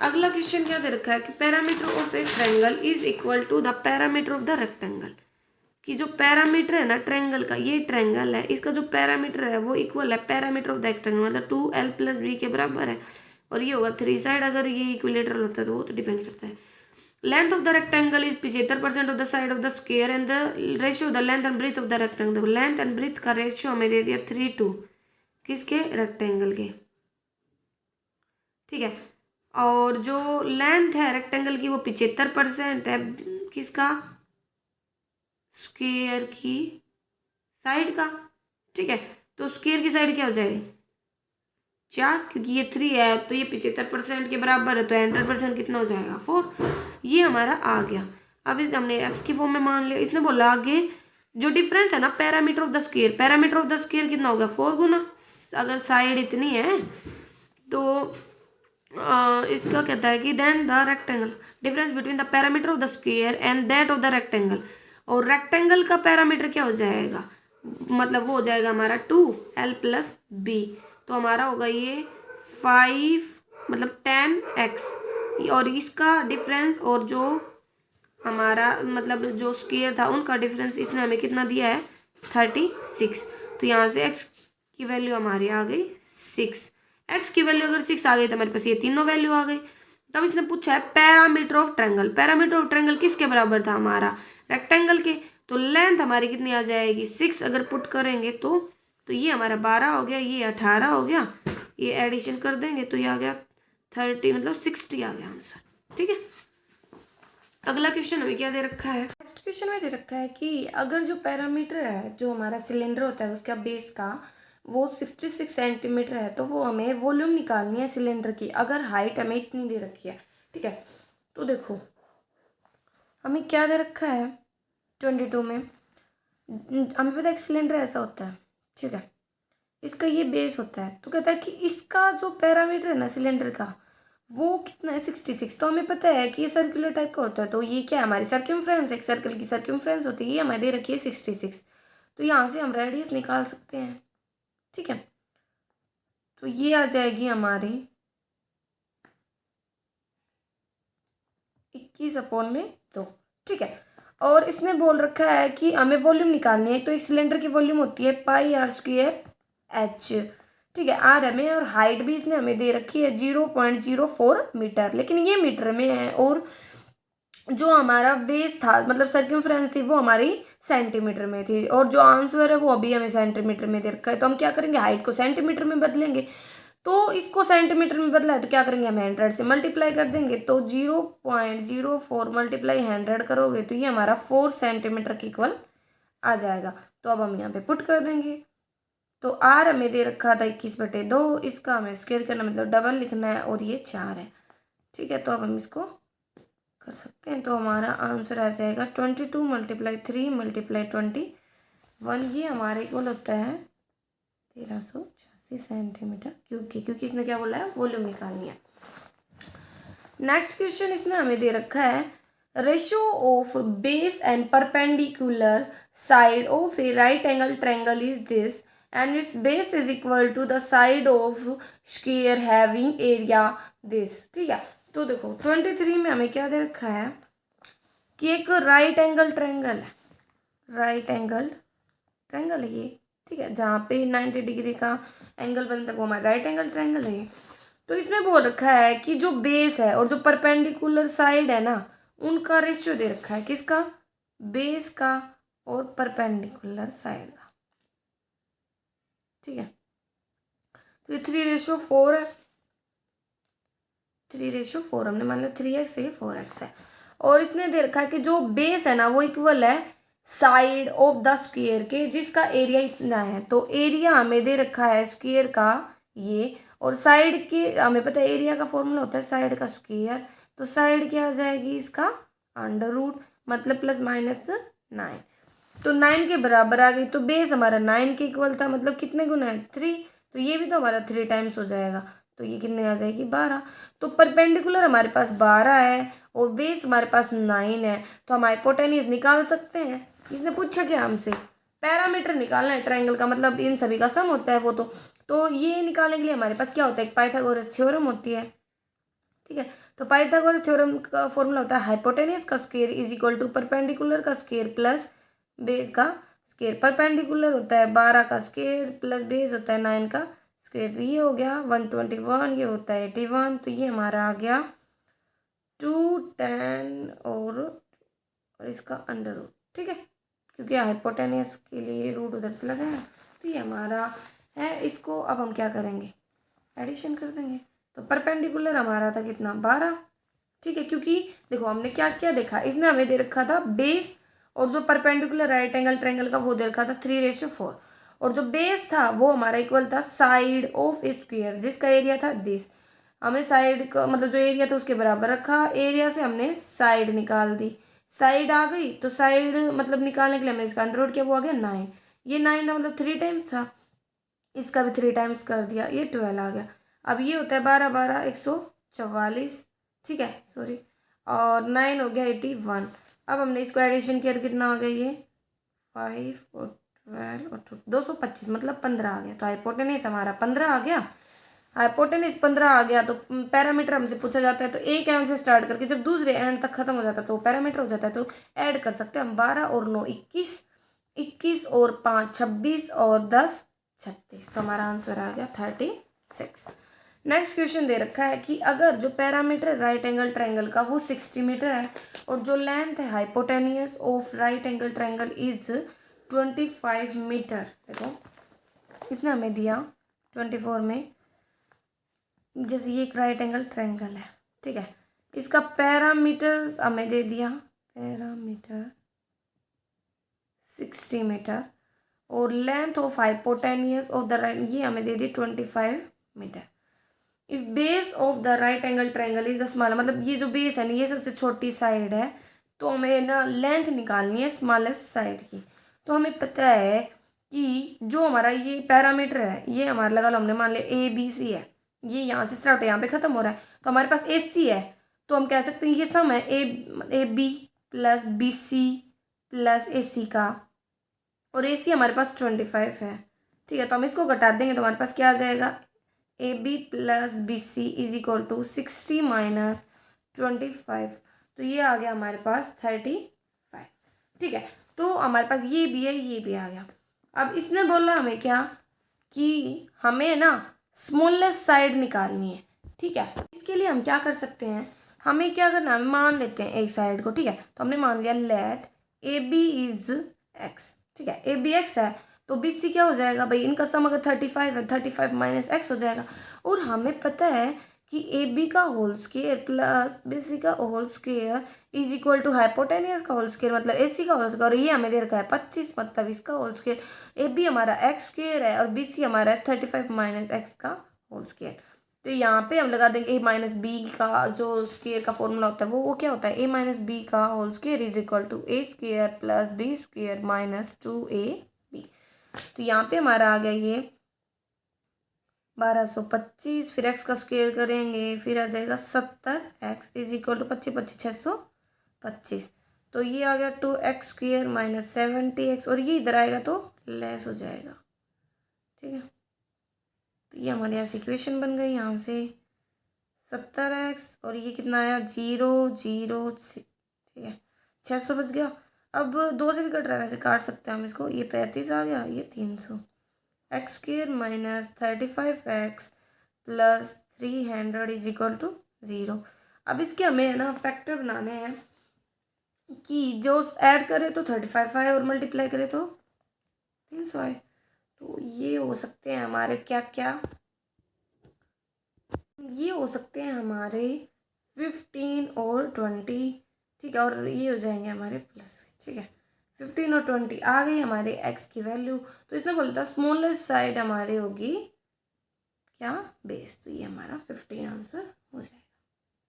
अगला क्वेश्चन क्या दे रखा है कि perimeter of a triangle is equal to the perimeter of the rectangle, कि जो पैरामीटर है ना ट्रायंगल का, ये ट्रायंगल है, इसका जो पैरामीटर है वो इक्वल है पैरामीटर ऑफ द रेक्टेंगल, मतलब 2l प्लस b के बराबर है, और ये होगा 3 साइड, अगर ये इक्विलेटरल होता है तो वो तो डिपेंड करता है। Length of the rectangle is 75% of the side of the square and the ratio the length and breadth of the rectangle, length and breadth का रेशियो हमें दे दिया 3:2 किसके रेक्टेंगल के, ठीक है। और जो लेंथ है रेक्टेंगल की वो 75% है किसका, स्क्वायर की साइड का, ठीक है। तो स्क्वायर की साइड क्या हो जाएगी 4, क्योंकि ये 3 है तो ये 75% के बराबर है, तो 100% कितना हो जाएगा 4, ये हमारा आ गया। अब इस हमने एक्स की फॉर्म में मान लिया। इसने बोला आगे जो डिफरेंस है ना parameter of the square, parameter of the square कितना होगा 4 गुना, अगर साइड इतनी है तो इसका कहता है कि then the rectangle difference between the perimeter of the square and that of the rectangle, और रेक्टेंगल का पैरामीटर क्या हो जाएगा, मतलब वो हो जाएगा हमारा 2l प्लस b, तो हमारा होगा ये 5 मतलब 10x, और इसका डिफरेंस और जो हमारा मतलब जो स्क्वायर था उनका डिफरेंस इसने हमें कितना दिया है 36, तो यहाँ से x की वैल्यू हमारी आ गई 6, x की वैल्यू अगर 6 आ गई तो हमारे पास ये तीनों वैल्यू आ गई। तब इसने पूछा है parameter of triangle, parameter of triangle किसके बराबर था हमारा रेक्टेंगल के, तो लेंथ हमारी कितनी आ जाएगी 6 अगर पुट करेंगे तो ये हमारा 12 हो गया, ये 18 हो गया, ये एडिशन कर देंगे तो ये आ गया 30 मतलब 60 आ गया आंसर, ठीक है। अगला क्वेश्चन हमें क्या दे रखा है, नेक्स्ट क्वेश्चन में दे रखा है कि अगर जो पैरामीटर है जो हमारा सिलेंडर होता है उसका बेस का वो 66 सेंटीमीटर है, तो वो हमें वॉल्यूम निकालनी है सिलेंडर की, अगर हाइट हमें इतनी दे रखी है, ठीक है। तो देखो हमें क्या दे रखा है 22 में, हमें पता है सिलेंडर ऐसा होता है, ठीक है, इसका ये बेस होता है, तो कहता है कि इसका जो पैरामीटर है ना सिलेंडर का वो कितना है 66, तो हमें पता है कि ये सर्कुलर टाइप का होता है, तो ये क्या है हमारी सर्कमफ्रेंस, एक सर्कल की सर्कमफ्रेंस होती है, ये हमें दे रखी है 66, तो यहाँ से हम रेडियस निकाल सकते हैं, ठीक है। तो ये आ जाएगी हमारी 21/2, ठीक है। और इसने बोल रखा है कि हमें वॉल्यूम निकालनी है, तो एक सिलेंडर की वॉल्यूम होती है πr²h, ठीक है, आर हमें, और हाइट भी इसने हमें दे रखी है 0.04 मीटर, लेकिन ये मीटर में है, और जो हमारा बेस था मतलब सर्कमफ्रेंस थी वो हमारी सेंटीमीटर में थी, और जो आंसर है वो अभी हमें सेंटीमीटर में दे रखा है, तो हम क्या करेंगे हाइट को सेंटीमीटर में बदलेंगे, तो इसको सेंटीमीटर में बदला है तो क्या करेंगे हम 100 से मल्टीप्लाई कर देंगे, तो 0.04 मल्टीप्लाई 100 करोगे तो ये हमारा 4 सेंटीमीटर के इक्वल आ जाएगा। तो अब हम यहाँ पे पुट कर देंगे, तो आर हमें दे रखा था 21/2, इसका हमें स्क्वायर करना मतलब डबल लिखना है, और ये 4 है, ठीक है। तो अब हम इसको कर सकते हैं, तो हमारा आंसर आ जाएगा 22 × 3 × 21, ये हमारे इक्वल होता है 1386 सेंटीमीटर क्यूब के, क्योंकि इसने क्या बोला है वॉल्यूम निकालनी है। नेक्स्ट क्वेश्चन इसने हमें दे रखा है ratio of base and perpendicular side of a right angle triangle is this and its base is equal to the side of square having area this, ठीक है। तो देखो 23 में हमें क्या दे रखा है कि एक राइट एंगल ट्रायंगल है, राइट एंगल ट्रायंगल है ये, ठीक है, जहाँ पे 90 डिग्री का एंगल बनता है वो हमारा राइट एंगल ट्रायंगल है ये। तो इसमें बोल रखा है कि जो बेस है और जो परपेंडिकुलर साइड है ना, उनका रेशियो दे रखा है, किसका, बेस का और परपेंडिकुलर साइड का, ठीक है। तो ये 3:4 है, 3:4 हमने मान लिया 3x है, ये 4x है। और इसने दे रखा है कि जो बेस है ना वो इक्वल है साइड ऑफ द स्क्वायर के, जिसका एरिया इतना है। तो एरिया हमें दे रखा है स्क्वायर का ये, और साइड के हमें पता है एरिया का फॉर्मूला होता है साइड का स्क्वायर। तो साइड क्या आ जाएगी इसका, √, मतलब +-9। तो 9 के बराबर आ गई। तो बेस हमारा 9 के इक्वल था, मतलब कितने गुना है, 3। तो ये भी तो हमारा 3 टाइम्स हो जाएगा। तो ये कितने आ जाएगी, 12। तो परपेंडिकुलर हमारे पास 12 है और बेस हमारे पास 9 है। तो हम हाइपोटेन्यूज निकाल सकते हैं। इसने पूछा क्या हमसे, पैरामीटर निकालना है ट्रायंगल का, मतलब इन सभी का सम होता है वो। तो ये निकालने के लिए हमारे पास क्या होता है, एक पाइथागोरस थ्योरम होती है, ठीक है। तो पाइथागोरस थ्योरम का फॉर्मूला होता है हाइपोटेन्यूज का square is equal to perpendicular का स्क्वायर प्लस बेस का स्क्वायर। परपेंडिकुलर होता है 12 का स्क्वायर प्लस बेस होता है 9 का स्क्वायर। ये हो गया 121, ये होता है 81। तो ये हमारा आ गया 210 और इसका √, ठीक है, क्योंकि हाइपोटेन्यूज के लिए रूट उधर चला जाएगा। तो ये हमारा है। इसको अब हम क्या करेंगे, एडिशन कर देंगे। तो परपेंडिकुलर हमारा था कितना, 12, ठीक है। क्योंकि देखो हमने क्या क्या देखा, इसने हमें दे रखा था बेस, और जो परपेंडिकुलर राइट एंगल ट्रायंगल का वो दे रखा था 3:4, और जो बेस था वो हमारा इक्वल था साइड ऑफ स्क्वायर, जिसका एरिया था दिस। हमने साइड का मतलब जो एरिया था उसके बराबर रखा, एरिया से हमने साइड निकाल दी। साइड आ गई तो साइड मतलब निकालने के लिए हमने इसका अंडर किया, वो आ गया 9। ये 9 था मतलब 3 टाइम्स था, इसका भी 3 टाइम्स कर दिया, ये 12 आ गया। अब ये होता है 12 12 144, ठीक है, सॉरी, और 9 हो गया 81। अब हमने इसको एडिशन किया तो कितना आ गया, ये 5 और 12 और 225, मतलब 15 आ गया। तो हाइपोटेन्यूज हमारा 15 आ गया। हाइपोटेन्यूज 15 आ गया। तो पैरामीटर हमसे पूछा जाता है, तो एक एंड से स्टार्ट करके जब दूसरे एंड तक खत्म हो जाता है तो पैरामीटर हो जाता है। तो ऐड कर सकते हैं हम, 12 और 9 21, 21 और 5 26 और 10 36। तो हमारा आंसर आ गया 36। नेक्स्ट क्वेश्चन दे रखा है कि अगर जो पैरामीटर राइट एंगल ट्रायंगल का वो 60 मीटर है और जो लेंथ है hypotenuse of right angle triangle is 25 metre. देखो इसने हमें दिया 24 में, जैसे ये एक राइट एंगल ट्रायंगल है, ठीक है। इसका पैरामीटर हमें दे दिया, पैरामीटर 60 मीटर, और length of hypotenuse of the right ये हमें दे दी 25 metre. If base of the right angle triangle is the small, मतलब ये जो बेस है ना ये सबसे छोटी साइड है, तो हमें ना लेंथ निकालनी है स्मॉलेस्ट साइड की। तो हमें पता है कि जो हमारा ये पैरामीटर है ये हमारा लगा लो हमने मान लिया ABC है, ये यहाँ से स्टार्ट है यहाँ पे ख़त्म हो रहा है, तो हमारे पास AC है। तो हम कह सकते हैं ये सम है AB plus BC plus AC का, और AC हमारे पास 25 है, ठीक है। तो हम इसको घटा देंगे तो हमारे पास क्या आ जाएगा, AB plus BC is equal to 60 minus 25। तो ये आ गया हमारे पास 35, ठीक है। तो हमारे पास ये भी है, ये भी आ गया। अब इसने बोला हमें क्या कि हमें ना स्मॉलेस्ट साइड निकालनी है, ठीक है। इसके लिए हम क्या कर सकते हैं, हमें क्या करना है, मान लेते हैं एक साइड को, ठीक है। तो हमने मान लिया लेट AB इज x, ठीक है, AB x है। तो BC क्या हो जाएगा भाई, इनका सम अगर 35 है 35 माइनस x हो जाएगा। और हमें पता है कि AB का होल स्क्वायर प्लस BC का whole square is equal to hypotenuse का होल स्क्वायर मतलब AC का होल स्क्वायर, और ये हमें दे रखा है 25, मतलब इसका होल स्क्वायर। AB हमारा x स्क्वायर है और BC हमारा है 35 माइनस x का होल स्क्वायर। तो यहाँ पे हम लगा देंगे a माइनस बी का जो स्क्वायर का फॉर्मूला होता है वो क्या होता है, a माइनस बी का whole square is equal to a square plus b square minus 2ab। तो यहाँ पे हमारा आ गया ये 1225, फिर x का स्क्वायर करेंगे फिर आ जाएगा 70x इज इक्वल टू 25 25 625। तो ये आ गया 2x स्क्वायर माइनस 70x, और ये इधर आएगा तो लेस हो जाएगा, ठीक है। तो ये हमारे यहाँ इक्वेशन बन गई, यहाँ से 70x और ये कितना आया 0 0 6, ठीक है, 600 बच गया। अब 2 से भी कट रहा है, वैसे काट सकते हैं हम इसको। ये 35 आ गया, ये 300। X square minus 35x plus 300 is equal to 0। अब इसके हमें है ना फैक्टर बनाने हैं कि जो ऐड करे तो 35 आए और मल्टीप्लाई करे तो 300 आए। तो ये हो सकते हैं हमारे क्या क्या, ये हो सकते हैं हमारे 15 और 20, ठीक है, और ये हो जाएंगे हमारे प्लस, ठीक है। 15 और 20 आ गई हमारे एक्स की वैल्यू। तो इसमें बोलता स्मॉलेस्ट साइड हमारी होगी क्या, बेस। तो ये हमारा 15 आंसर हो जाएगा,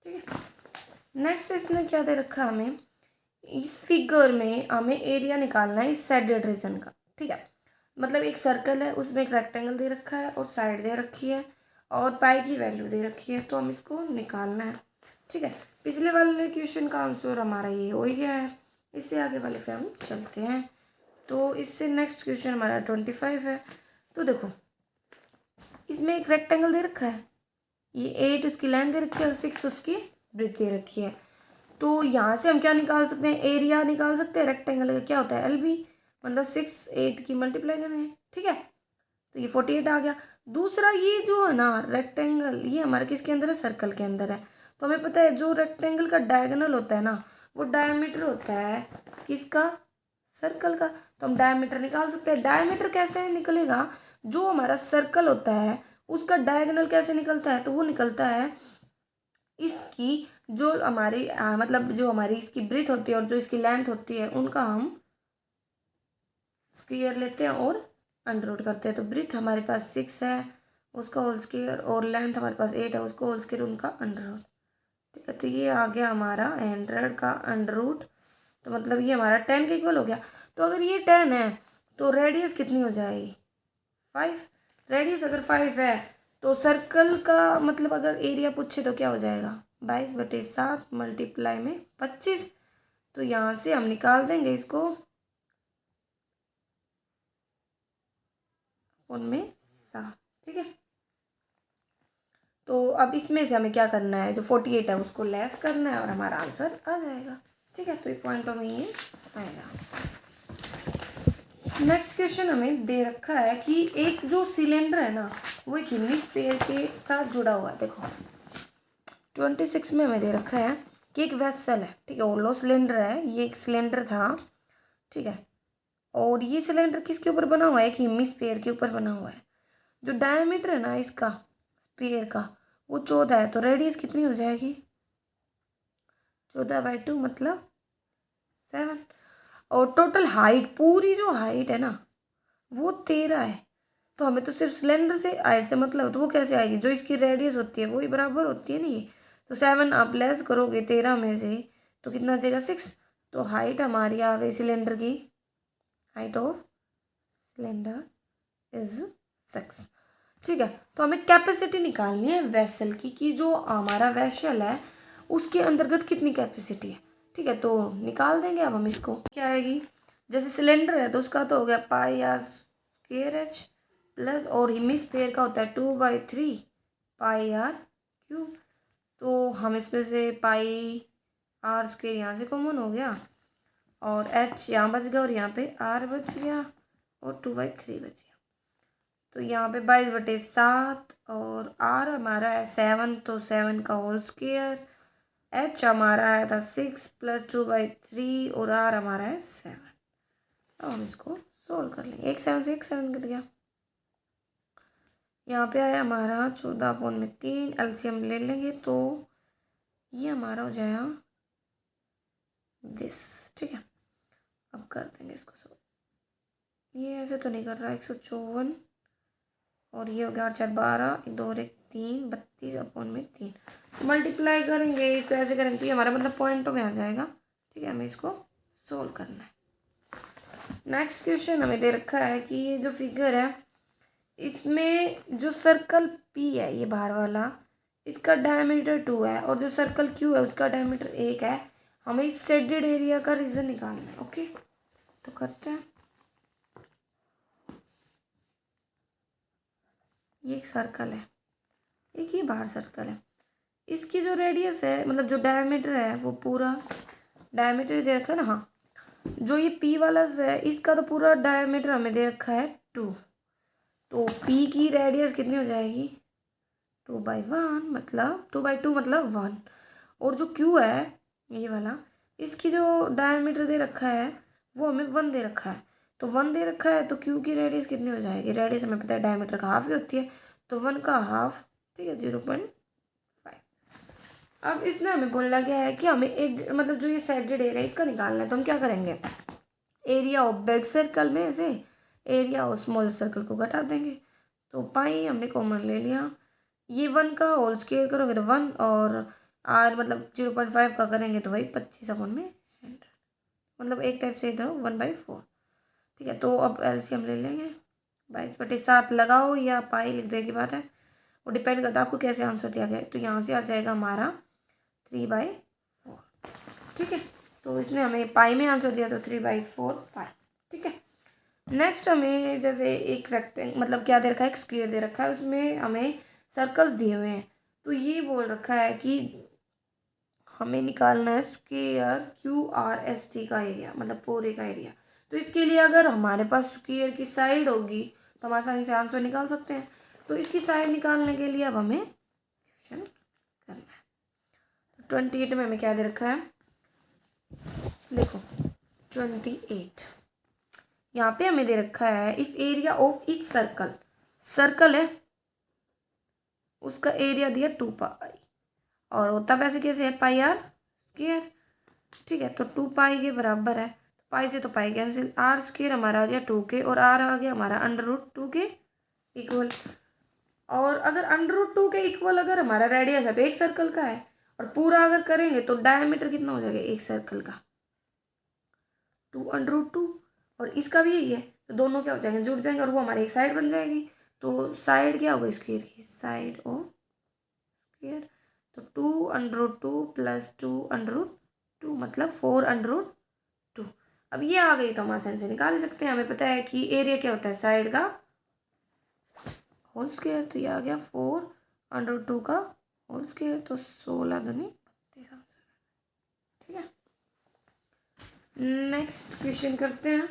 ठीक है। नेक्स्ट इसने क्या दे रखा है हमें, इस फिगर में हमें एरिया निकालना है इस शेडेड रीजन का, ठीक है। मतलब एक सर्कल है, उसमें एक रेक्टेंगल दे रखा है और साइड दे रखी है और पाई की वैल्यू दे रखी है, तो हम इसको निकालना है, ठीक है। पिछले वाले क्वेश्चन का आंसर हमारा ये हो ही गया है। इससे आगे वाले पे हम चलते हैं। तो इससे नेक्स्ट क्वेश्चन हमारा 25 है। तो देखो इसमें एक रेक्टेंगल दे रखा है, ये 8 उसकी लेंथ दे रखी है और 6 उसकी ब्रेथ दे रखी है। तो यहाँ से हम क्या निकाल सकते हैं, एरिया निकाल सकते हैं रेक्टेंगल का, क्या होता है LB, मतलब 6 8 की मल्टीप्लाई करें, ठीक है। तो ये 48 आ गया। दूसरा ये जो है ना रेक्टेंगल, ये हमारे किसके अंदर है, सर्कल के अंदर है। तो हमें पता है जो रेक्टेंगल का डायगोनल होता है ना, वो डायमीटर होता है किसका, सर्कल का। तो हम डायमीटर निकाल सकते हैं। डायमीटर कैसे निकलेगा, जो हमारा सर्कल होता है उसका डायगोनल कैसे निकलता है, तो वो निकलता है इसकी जो हमारी मतलब जो हमारी इसकी ब्रीथ होती है और जो इसकी लेंथ होती है उनका हम स्क्वायर लेते हैं और अंडर रूट करते हैं। तो ब्रीथ हमारे पास 6 है, उसका होल स्क्वायर, और लेंथ हमारे पास 8 है, उसका होल स्क्वायर, उनका अंडर रूट, ठीक है। तो ये आ गया हमारा 100 का अंडर रूट। तो मतलब ये हमारा 10 के इक्वल हो गया। तो अगर ये 10 है तो रेडियस कितनी हो जाएगी, 5। रेडियस अगर 5 है तो सर्कल का मतलब अगर एरिया पूछे तो क्या हो जाएगा, 22/7 मल्टीप्लाई में 25। तो यहाँ से हम निकाल देंगे इसको उनमें 7, ठीक है। तो अब इसमें से हमें क्या करना है, जो 48 है उसको लेस करना है और हमारा आंसर आ जाएगा, ठीक है। तो ये पॉइंटों में ये आएगा। नेक्स्ट क्वेश्चन हमें दे रखा है कि एक जो सिलेंडर है ना वो एक हेमिस्फीयर के साथ जुड़ा हुआ है। देखो 26 में हमें दे रखा है कि एक वेसल है, ठीक है, ओलो सिलेंडर है, ये एक सिलेंडर था, ठीक है। और ये सिलेंडर किसके ऊपर बना हुआ है, एक हेमिस्फीयर के ऊपर बना हुआ है। जो डायमीटर है ना इसका स्फीयर का वो 14 है। तो रेडियस कितनी हो जाएगी, 14/2 मतलब 7। और टोटल हाइट, पूरी जो हाइट है ना वो 13 है। तो हमें तो सिर्फ सिलेंडर से हाइट से मतलब, तो वो कैसे आएगी, जो इसकी रेडियस होती है वही बराबर होती है ना ये। तो 7 आप लेस करोगे 13 में से तो कितना आ जाएगा, 6। तो हाइट हमारी आ गई सिलेंडर की, हाइट ऑफ सिलेंडर इज 6, ठीक है। तो हमें कैपेसिटी निकालनी है वेसल की, कि जो हमारा वेसल है उसके अंतर्गत कितनी कैपेसिटी है, ठीक है। तो निकाल देंगे अब हम इसको, क्या आएगी, जैसे सिलेंडर है तो उसका तो हो गया πr² प्लस, और हेमिस्फीयर का होता है 2/3 πr³। तो हम इसमें से πr² यहाँ से कॉमन हो गया और h यहाँ बच गया और यहाँ पे r बच गया और 2/3 बच गया। तो यहाँ पे 22/7 और r हमारा है 7, तो 7 का होल स्क्वायर, h हमारा आया था 6 प्लस 2/3 और r हमारा है 7। अब हम इसको सोल्व कर लेंगे। 1 7 से 1 7 कट गया। यहाँ पे आया हमारा 14/3, एलसीएम ले लेंगे तो ये हमारा हो जाएगा दिस, ठीक है। अब कर देंगे इसको सोल्व। ये ऐसे तो नहीं कर रहा, 154 और ये हो गया 8 4 12, 1 2 1 3 32/3। मल्टीप्लाई करेंगे इसको, ऐसे करेंगे तो ये हमारा मतलब पॉइंटों में आ जाएगा, ठीक है। हमें इसको सोल्व करना है। नेक्स्ट क्वेश्चन हमें दे रखा है कि ये जो फिगर है इसमें जो सर्कल P है ये बाहर वाला, इसका डायमीटर 2 है और जो सर्कल Q है उसका डायमीटर 1 है। हमें इस शेडेड एरिया का रीजन निकालना है, ओके। तो करते हैं। ये एक सर्कल है, एक ही बाहर सर्कल है, इसकी जो रेडियस है मतलब जो डायमीटर है वो पूरा डायमीटर दे रखा है ना, हाँ। जो ये पी वाला है इसका तो पूरा डायमीटर हमें दे रखा है 2, तो पी की रेडियस कितनी हो जाएगी 2/1, मतलब 2/2 मतलब 1। और जो क्यू है ये वाला, इसकी जो डायमीटर दे रखा है वो हमें 1 दे रखा है, तो 1 दे रखा है तो क्यू की रेडियस कितनी हो जाएगी, रेडियस हमें पता है डायमीटर का हाफ ही होती है, तो 1 का हाफ, ठीक है 0.5। अब इसमें हमें बोला गया है कि हमें एक मतलब जो ये सेडेड एरिया है इसका निकालना है, तो हम क्या करेंगे, एरिया ऑफ बिग सर्कल में से एरिया ऑफ स्मॉल सर्कल को घटा देंगे, तो पाई हमने कॉमन ले लिया, ये 1 का होल स्क्वायर करोगे तो 1, और आर मतलब 0.5 का करेंगे तो वही 25/100, मतलब एक टाइप से इधर 1/4। ठीक है, तो अब एलसीएम ले लेंगे, 22/7 लगाओ या पाई लिख दे की बात है, वो डिपेंड करता है आपको कैसे आंसर दिया गया है, तो यहाँ से आ जाएगा हमारा 3/4। ठीक है, तो इसने हमें पाई में आंसर दिया तो 3/4 पाई। ठीक है, नेक्स्ट हमें जैसे एक रेक्टेंगल मतलब क्या दे रखा है, एक स्क्वायर दे रखा है, उसमें हमें सर्कल्स दिए हुए हैं, तो ये बोल रखा है कि हमें निकालना है स्क्वायर QRST का एरिया, मतलब पूरे का एरिया। तो इसके लिए अगर हमारे पास स्क्वायर की साइड होगी तो हम आसानी से आंसर निकाल सकते हैं, तो इसकी साइड निकालने के लिए अब हमें क्वेश्चन करना है। 28 में हमें क्या दे रखा है, देखो 28 यहाँ पे हमें दे रखा है, if area of each circle, circle है उसका एरिया दिया 2 पाई, और होता वैसे कैसे है πr स्क्वायर। ठीक है, तो 2 पाई के बराबर है, पाई से तो पाई कैंसिल, आर स्क्वायर हमारा आ गया 2k, और आर आ गया हमारा √2 के इक्वल। और अगर √2 के इक्वल अगर हमारा रेडियस है तो एक सर्कल का है, और पूरा अगर करेंगे तो डायमीटर कितना हो जाएगा एक सर्कल का 2√2, और इसका भी यही है, तो दोनों क्या हो जाएंगे, जुड़ जाएंगे, और वो हमारी एक साइड बन जाएगी, तो साइड क्या होगा स्क्वायर की, साइड ओ स्क्वायर, तो 2√2 + 2√2 मतलब 4√2। अब ये आ गई तो हम आसानी से निकाल सकते हैं, हमें पता है कि एरिया क्या होता है साइड का होल स्क्वायर, तो ये आ गया 4√2 का होल स्क्वायर, तो 16 दूनी 32 आंसर। ठीक है, नेक्स्ट क्वेश्चन करते हैं।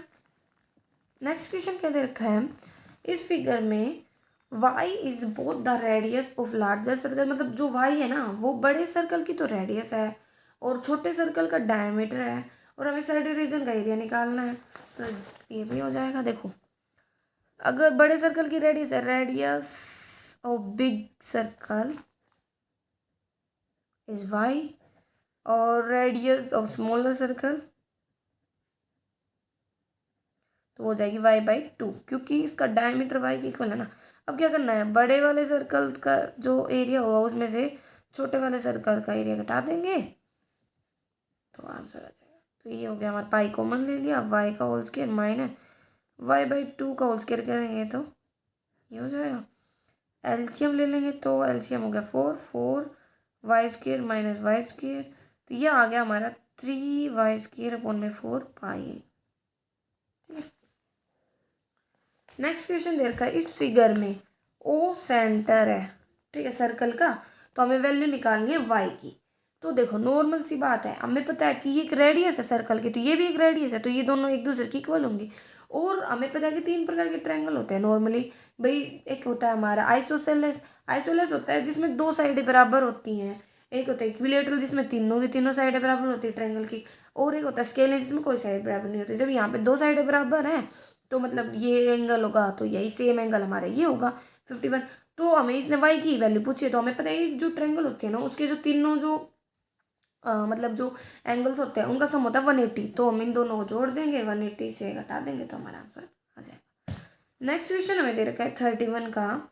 नेक्स्ट क्वेश्चन क्या दे रखा है, इस फिगर में y is both the radius of larger circle, मतलब जो y है ना वो बड़े सर्कल की तो रेडियस है और छोटे सर्कल का डायमीटर है, और हमें साइड रीजन का एरिया निकालना है, तो ये भी हो जाएगा। देखो अगर बड़े सर्कल की रेडियस है, radius of big circle is y, और रेडियस ऑफ स्मॉलर सर्कल तो हो जाएगी y/2, क्योंकि इसका डायमीटर y के इक्वल है ना। अब क्या करना है, बड़े वाले सर्कल का जो एरिया होगा उसमें से छोटे वाले सर्कल का एरिया घटा देंगे तो आंसर आ जाएगा। तो ये हो गया हमारा, पाई कॉमन ले लिया, y का होल स्क्वायर माइनस y/2 का होल स्क्वायर करेंगे तो ये हो जाएगा। एलसीएम ले लेंगे तो एलसीएम हो गया 4 y² माइनस y², तो ये आ गया हमारा 3y² / 4 पाई। नेक्स्ट क्वेश्चन दे रखा है, इस फिगर में ओ सेंटर है, ठीक है सर्कल का, तो हमें वैल्यू निकालनी है y की। तो देखो नॉर्मल सी बात है, हमें पता है कि ये एक रेडियस है सर्कल की, तो ये भी एक रेडियस है, तो ये दोनों एक दूसरे की इक्वल होंगी। और हमें पता है कि 3 प्रकार के ट्रायंगल होते हैं नॉर्मली भाई, एक होता है हमारा आइसोसेलेस, आइसोसेलेस होता है जिसमें 2 साइडें बराबर होती हैं, एक होता है इक्विलेटरल जिसमें तीनों की तीनों साइडें बराबर होती है ट्रायंगल की, और एक होता है स्केलर जिसमें कोई साइड बराबर नहीं होती। जब यहाँ पे 2 साइडें बराबर हैं तो मतलब ये एंगल होगा, तो यही सेम एंगल हमारा ये होगा 51। तो हमें इसने y की वैल्यू पूछी है, तो हमें पता है जो ट्रायंगल होते हैं ना उसके जो तीनों जो मतलब जो एंगल्स होते हैं उनका सम होता है 180, तो हम इन दोनों को जोड़ देंगे, 180 से घटा देंगे तो हमारा आंसर आ जाएगा। नेक्स्ट क्वेश्चन हमें दे रखा है 31 का,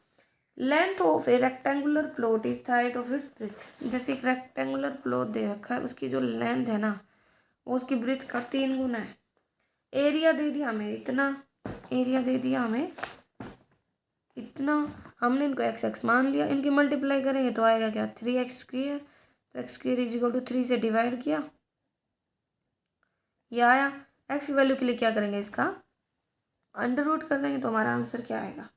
length of A rectangular plot is height of its breath. जैसे एक रेक्टेंगुलर प्लॉट दे रखा है, उसकी जो लेंथ है ना वो उसकी ब्रेथ का 3 गुना है। एरिया दे दिया हमें इतना, एरिया दे दिया हमें इतना, हमने इनको x मान लिया, इनकी मल्टीप्लाई करेंगे तो आएगा क्या 3x², तो x² = 3 से डिवाइड किया, ये आया। x की वैल्यू के लिए क्या करेंगे, इसका अंडर रूट कर देंगे, तो हमारा आंसर क्या आएगा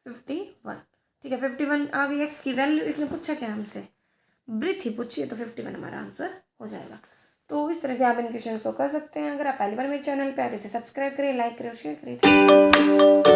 51। ठीक है 51 आ गई x की वैल्यू। इसने पूछा क्या हमसे, ब्रीथ ही पूछी है, तो 51 हमारा आंसर हो जाएगा। तो इस तरह से आप इन क्वेश्चन को कर सकते हैं। अगर आप पहली बार मेरे चैनल पे आए तो इसे सब्सक्राइब करें, लाइक करें और शेयर करें।